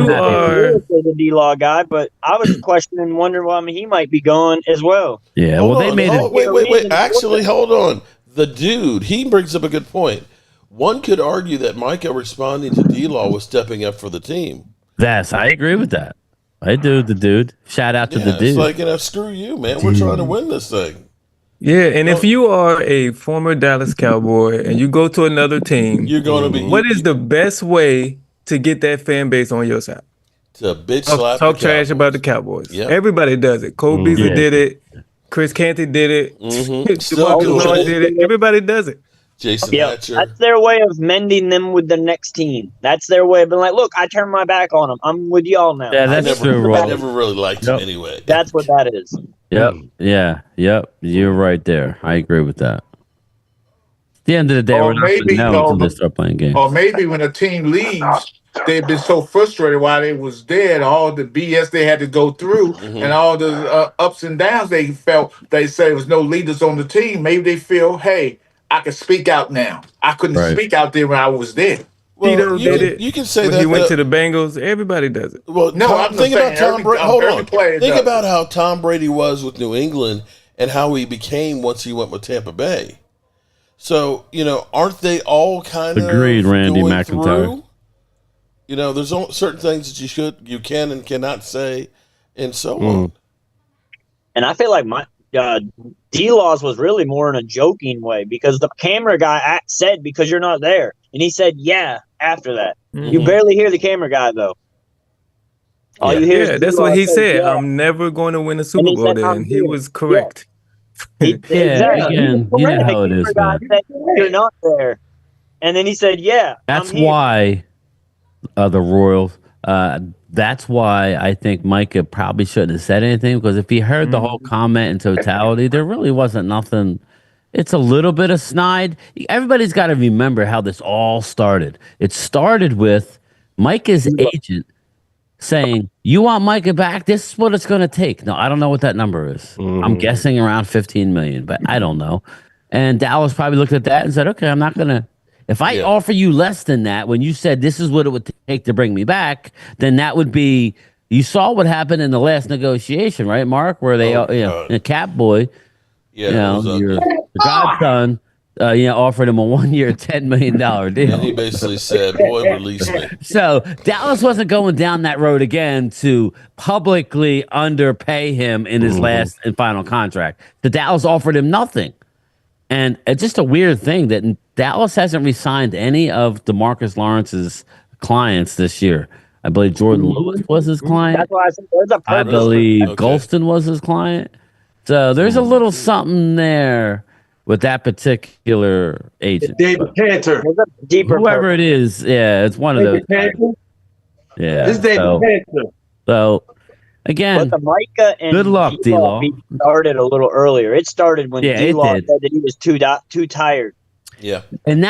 the D-Law guy, but I was questioning, wondering why he might be gone as well. Yeah, Hold well, they on. made it. Wait. Actually, hold on. The dude, he brings up a good point. One could argue that Micah responding to D-Law was stepping up for the team. I agree with that. I do. The dude. Shout out to the dude. It's like, screw you, man. We're trying to win this thing. Yeah, and if you are a former Dallas Cowboy and you go to another team, you're going to be. What is the best way to get that fan base on your side? To bitch slap. Talk trash about the Cowboys. Yep. Everybody does it. Cole Beasley did it. Chris Canty did it. DeMarcus Lawrence did it. Everybody does it. Jason Hatcher. That's their way of mending them with the next team. That's their way of being like, look, I turned my back on them. I'm with y'all now. Yeah, that's true. I never really liked him anyway. That's what that is. Yep. Yeah. Yep. You're right there. I agree with that. At the end of the day, we're not going to know until they start playing games. Or maybe when a team leaves, they've been so frustrated while they was dead, all the BS they had to go through, and all the ups and downs they felt. They say there was no leaders on the team. Maybe they feel, hey, I can speak out now. I couldn't speak out there when I was there. Well, Tito did it. You can say when that he went to the Bengals. Everybody does it. Well, No, I'm think saying about Tom Brady. Hold on. player Think does about how Tom Brady was with New England and how he became once he went with Tampa Bay. So, aren't they all kind of Agreed, Randy going McIntyre. through? There's certain things that you can and cannot say, and so on. And I feel like my D-Laws was really more in a joking way because the camera guy said, because you're not there. And he said, yeah, after that. You barely hear the camera guy, though. All you hear is that's what he D-Law said. yeah. I'm never going to win a Super he Bowl said, there. "I'm And he here." was correct. Exactly. Again, you know how it is, The camera man. guy said, you're not there. And then he said, yeah. That's I'm here. why the Royals. That's why I think Micah probably shouldn't have said anything, because if he heard the whole comment in totality, there really wasn't nothing. It's a little bit of snide. Everybody's got to remember how this all started. It started with Micah's agent saying, "You want Micah back? This is what it's going to take." No, I don't know what that number is. I'm guessing around 15 million, but I don't know. And Dallas probably looked at that and said, "Okay, I'm not going to. If I offer you less than that, when you said this is what it would take to bring me back, then that would be." You saw what happened in the last negotiation, right, Mark? Where they, a Cap Boy, Yeah, your godson offered him a 1-year, $10 million And he deal. basically said, "Boy, release me." So Dallas wasn't going down that road again to publicly underpay him in his last and final contract. The Dallas offered him nothing. And it's just a weird thing that Dallas hasn't re-signed any of DeMarcus Lawrence's clients this year. I believe Jordan Lewis was his client. That's why I said there's a I purpose. believe Okay. Golston was his client. So there's a little something there with that particular agent. David Cantor. There's a deeper Whoever purpose. it is, yeah, it's one of those. David Cantor. Yeah. This is David Cantor. So again, But the Micah and good luck, D-Law. beef started a little earlier. It started when Yeah, it D-Law did. said that he was too tired. Yeah. and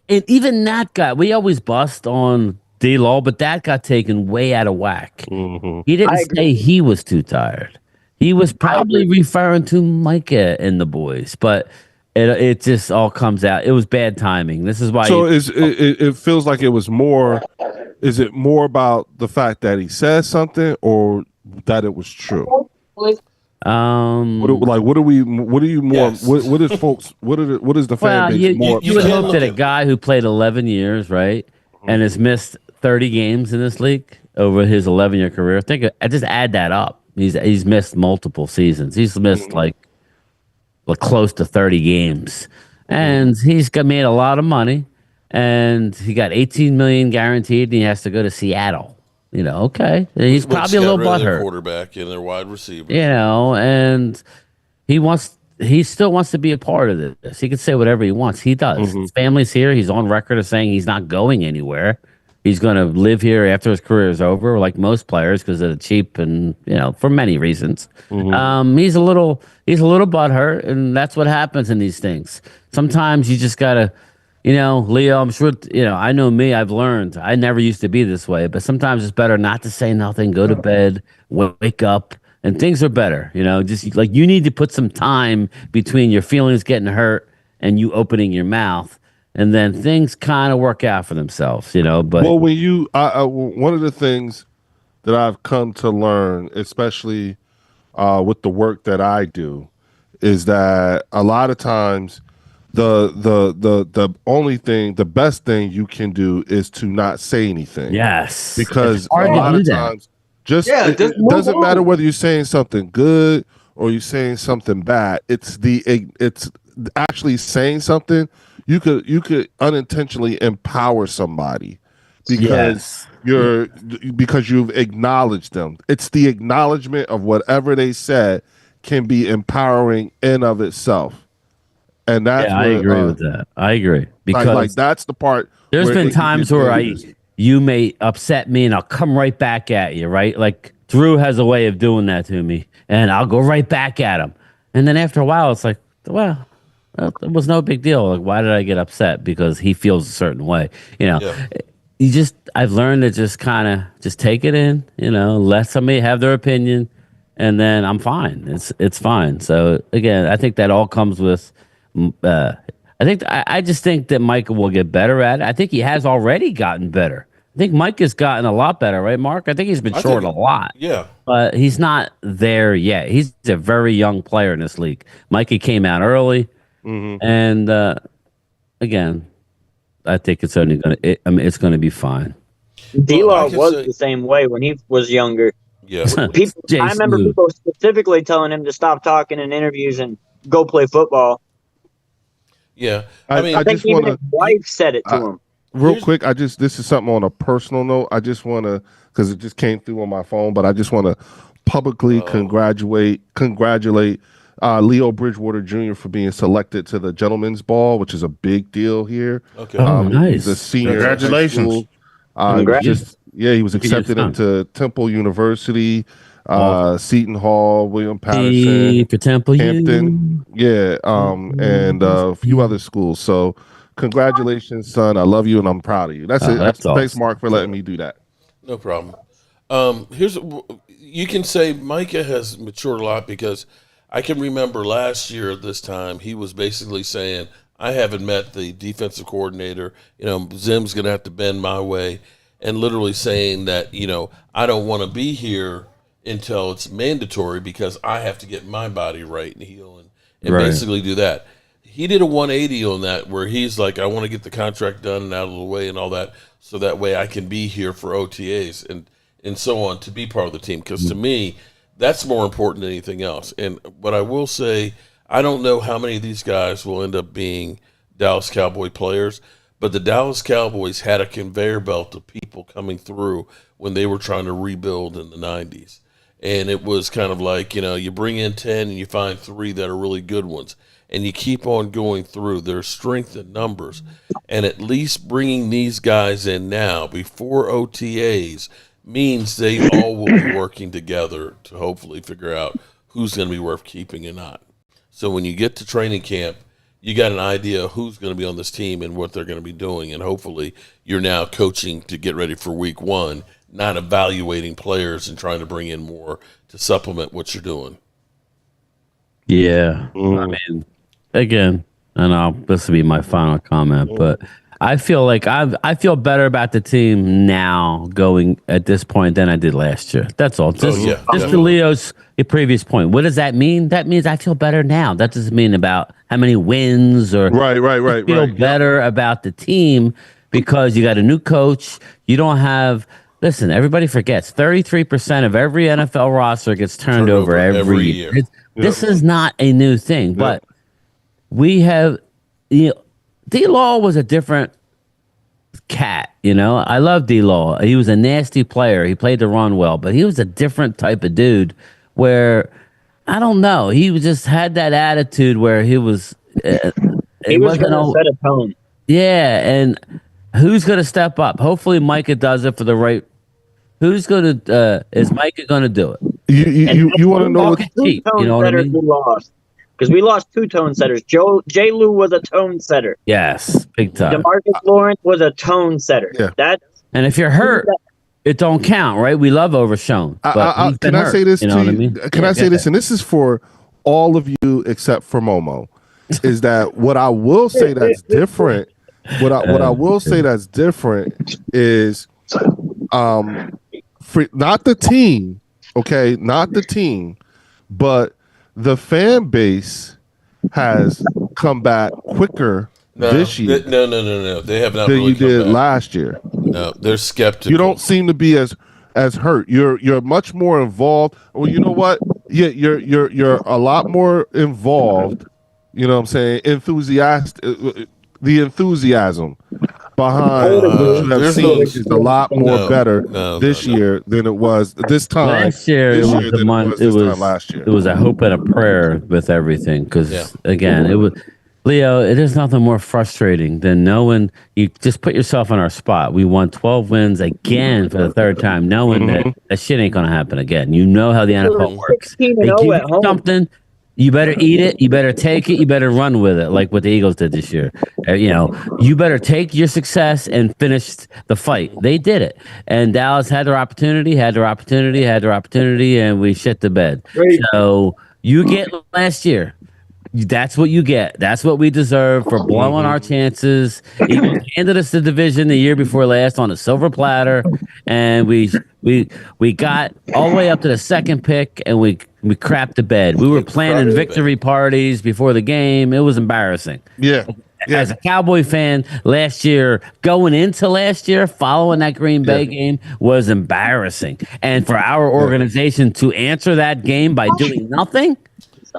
even that got, we always bust on D-Law, but that got taken way out of whack. He didn't I agree. say he was too tired. He was probably referring to Micah and the boys, but it just all comes out. It was bad timing. This is why. So it feels like it was more. Is it more about the fact that he said something or that it was true? What is the fan base more? You would upset? hope that a guy who played 11 years, right, and has missed 30 games in this league over his 11-year career. I just add that up. He's missed multiple seasons. He's missed like close to 30 games, and he's made a lot of money, and he got 18 million guaranteed, and he has to go to Seattle. Okay, he's Which probably a got little rid of their butthurt. quarterback and their wide receiver. And he still wants to be a part of this. He can say whatever he wants. He does. His family's here. He's on record of saying he's not going anywhere. He's going to live here after his career is over, like most players, because they're cheap and for many reasons. He's a little butthurt, and that's what happens in these things. Sometimes you just gotta, Leo. I'm sure I know me. I've learned. I never used to be this way, but sometimes it's better not to say nothing. Go to bed, wake up, and things are better. Just like you need to put some time between your feelings getting hurt and you opening your mouth. And then things kind of work out for themselves, But when you, one of the things that I've come to learn, especially with the work that I do, is that a lot of times the only thing, the best thing you can do is to not say anything. Yes, because a lot of times, it doesn't matter whether you're saying something good or you're saying something bad. It's actually saying something. You could unintentionally empower somebody because because you've acknowledged them. It's the acknowledgement of whatever they said can be empowering in of itself, and that's I agree with that. I agree because that's the part. There's been times where you may upset me and I'll come right back at you, right? Like Drew has a way of doing that to me, and I'll go right back at him, and then after a while, it's like, well. It was no big deal. Like, why did I get upset? Because he feels a certain way. I've learned to just kind of just take it in, let somebody have their opinion, and then I'm fine. It's fine. So again, I think that all comes with, I just think that Micah will get better at it. I think he has already gotten better. I think Micah's gotten a lot better, right, Mark? I think he's matured a lot. Yeah. But he's not there yet. He's a very young player in this league. Micah came out early. And again, I think it's only it's going to be fine. D-Law was the same way when he was younger. Yeah, I remember people specifically telling him to stop talking in interviews and go play football. Yeah, I think just even his wife said it to him. Real quick, this is something on a personal note. I just want to, because it just came through on my phone, but I just want to publicly congratulate Leo Bridgewater Jr. for being selected to the Gentleman's Ball, which is a big deal here. Okay. Nice. He's a senior. Congratulations. He was accepted into Temple University, Seton Hall, William Patterson, for Temple, Hampton, and a few other schools. So congratulations, son. I love you and I'm proud of you. That's it. That's awesome. Thanks, Mark, for letting me do that. No problem. You can say Micah has matured a lot because I can remember last year at this time, he was basically saying, I haven't met the defensive coordinator. Zim's going to have to bend my way, and literally saying that, I don't want to be here until it's mandatory because I have to get my body right and heal and basically do that. he did a 180 on that, where he's like, I want to get the contract done and out of the way and all that, so that way I can be here for OTAs and so on to be part of the team. Because to me, that's more important than anything else. And what I will say, I don't know how many of these guys will end up being Dallas Cowboy players, but the Dallas Cowboys had a conveyor belt of people coming through when they were trying to rebuild in the 90s. And it was kind of like, you bring in 10 and you find 3 that are really good ones. And you keep on going through. There's strength in numbers. And at least bringing these guys in now before OTAs means they all will be working together to hopefully figure out who's going to be worth keeping and not. So when you get to training camp, you got an idea of who's going to be on this team and what they're going to be doing. And hopefully you're now coaching to get ready for week 1, not evaluating players and trying to bring in more to supplement what you're doing. Yeah. I mean, again, and this will be my final comment, but I feel like I feel better about the team now going at this point than I did last year. That's all. Just to Leo's previous point. What does that mean? That means I feel better now. That doesn't mean about how many wins or right. I feel better about the team because you got a new coach. You don't have. Listen, everybody forgets 33% of every NFL roster gets turned over every year. This is not a new thing, but we have, D-Law was a different cat, I love D-Law. He was a nasty player. He played the run well, but he was a different type of dude where, I don't know, he just had that attitude where he was... he was going to set a tone. Yeah, and who's going to step up? Hopefully Micah does it for the right... Who's going to... is Micah going to do it? You want to know what... You know what I mean? We lost. Because we lost 2 tone setters. J. Lou was a tone setter. Yes, big time. DeMarcus Lawrence was a tone setter. Yeah. And if you're hurt, it don't count, right? We love Overshown. Can I say this to you? I mean? Can I say this? And this is for all of you except for Momo. Is that what I will say that's different? What I will say that's different is not the team, okay? Not the team, but the fan base has come back quicker this year. No. They have not than really you did come back last year. No, they're skeptical. You don't seem to be as hurt. You're much more involved. Well, you know what? Yeah, you're a lot more involved. You know what I'm saying? The enthusiasm behind what you have seen is a lot more better this year than it was this time. Last year, it was last year. It was a hope and a prayer with everything. Because again, it was Leo. It is nothing more frustrating than knowing you just put yourself in our spot. We won 12 wins again for the 3rd time, knowing that shit ain't gonna happen again. You know how the NFL works. They give you something. You better eat it. You better take it. You better run with it, like what the Eagles did this year. You better take your success and finish the fight. They did it, and Dallas had their opportunity, and we shit the bed. Right. So you get last year. That's what you get. That's what we deserve for blowing our chances. Eagles handed us the division the year before last on a silver platter, and we got all the way up to the 2nd pick, and we crapped the bed. We were planning victory parties before the game. It was embarrassing. Yeah. As a Cowboy fan, last year, going into last year, following that Green Bay game was embarrassing. And for our organization to answer that game by doing nothing,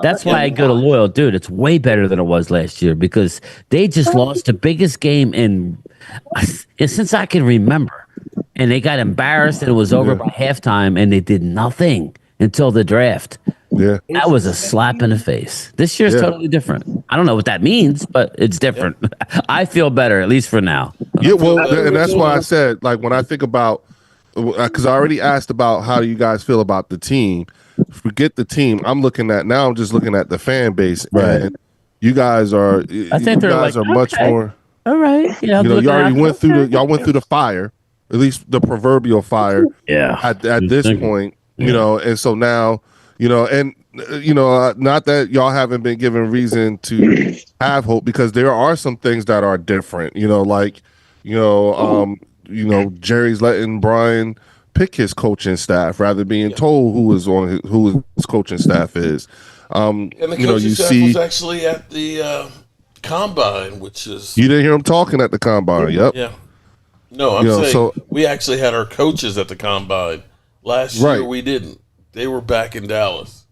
that's why I go to loyal. Dude, it's way better than it was last year because they just lost the biggest game since I can remember. And they got embarrassed and it was over by halftime and they did nothing until the draft. Yeah. That was a slap in the face. This year's totally different. I don't know what that means, but it's different. I feel better, at least for now. Yeah, well, and that's why I said, like, when I think about, because I already asked about how you guys feel about the team. Forget the team. I'm just looking at the fan base. Right. And you guys are, I think they're like, much more. All right. Yeah, you already went through y'all went through the fire, at least the proverbial fire. Yeah. At this point, and so now, not that y'all haven't been given reason to have hope because there are some things that are different. Jerry's letting Brian pick his coaching staff rather than being told who his coaching staff is. And the coaching staff was actually at the combine, which is You didn't hear him talking at the combine. Yep. yeah. No, I'm saying we actually had our coaches at the combine. Last year we didn't. They were back in Dallas,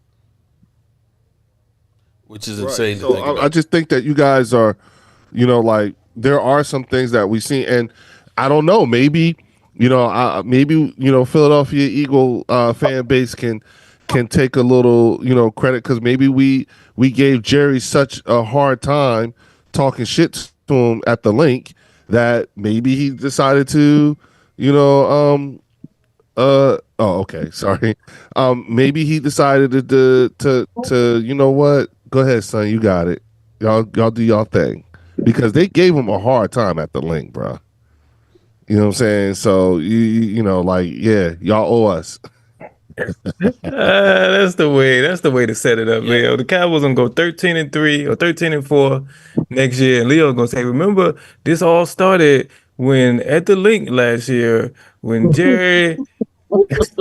which is insane to think about. I just think that you guys are, like there are some things that we see, and I don't know. Maybe Philadelphia Eagle fan base can take a little credit because maybe we gave Jerry such a hard time talking shit to him at the link that maybe he decided to okay, sorry. Maybe he decided to you know what? Go ahead, son. You got it. Y'all do y'all thing because they gave him a hard time at the link, bro. You know what I'm saying? So y'all owe us. That's the way to set it up, Leo. The Cowboys gonna go 13-3 or 13-4 next year, and Leo gonna say, "Remember, this all started when at the link last year when Jerry." That's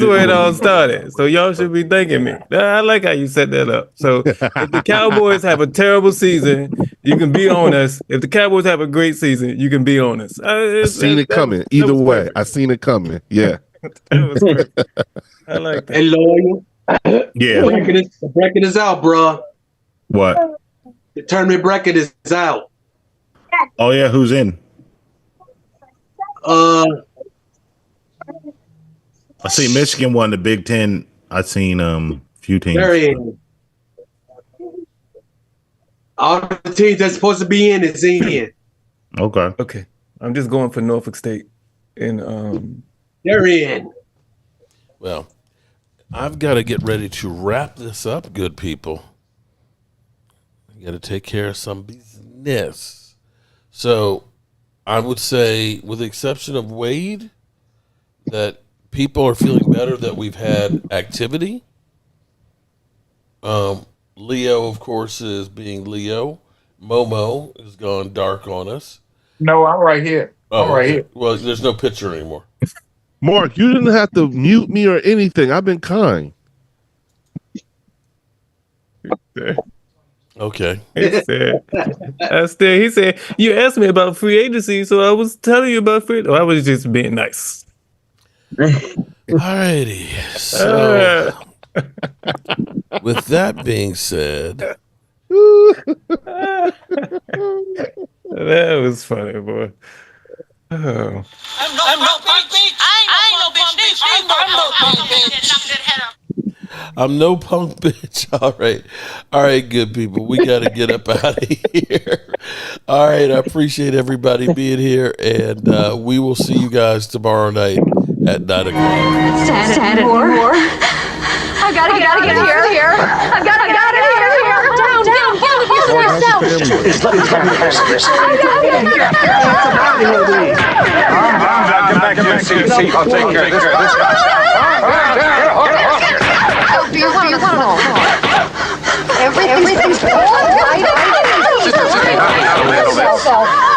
where it all started. So y'all should be thanking me. I like how you set that up. So if the Cowboys have a terrible season, you can be on us. If the Cowboys have a great season, you can be on us. I seen it coming. Either way, I seen it coming. Yeah. That was great. I like that. Hey, Loyal. Yeah. The bracket is out, bro. What? The tournament bracket is out. Oh yeah, who's in? I see Michigan won the Big Ten. I've seen a few teams. They're in. All the teams that's supposed to be in is in. Okay. I'm just going for Norfolk State. And they're in. Well, I've got to get ready to wrap this up, good people. I got to take care of some business. So I would say, with the exception of Wade, that people are feeling better that we've had activity. Leo, of course, is being Leo. Momo has gone dark on us. No, I'm right here. I'm right here. Well, there's no picture anymore. Mark, you didn't have to mute me or anything. I've been kind. Okay. He said, you asked me about free agency, so I was telling you about free. I was just being nice. Alrighty. So, with that being said, that was funny, boy. Oh. I'm no punk bitch. I ain't no punk bitch. I'm no punk bitch. I'm no punk bitch. All right, good people. We got to get up out of here. All right, I appreciate everybody being here, and we will see you guys tomorrow night at 9 o'clock. Saturday war. I gotta get out of here. I gotta get out of here. Down. Kill yourself. Get back to your seat. I'll take care of this Everything's all right.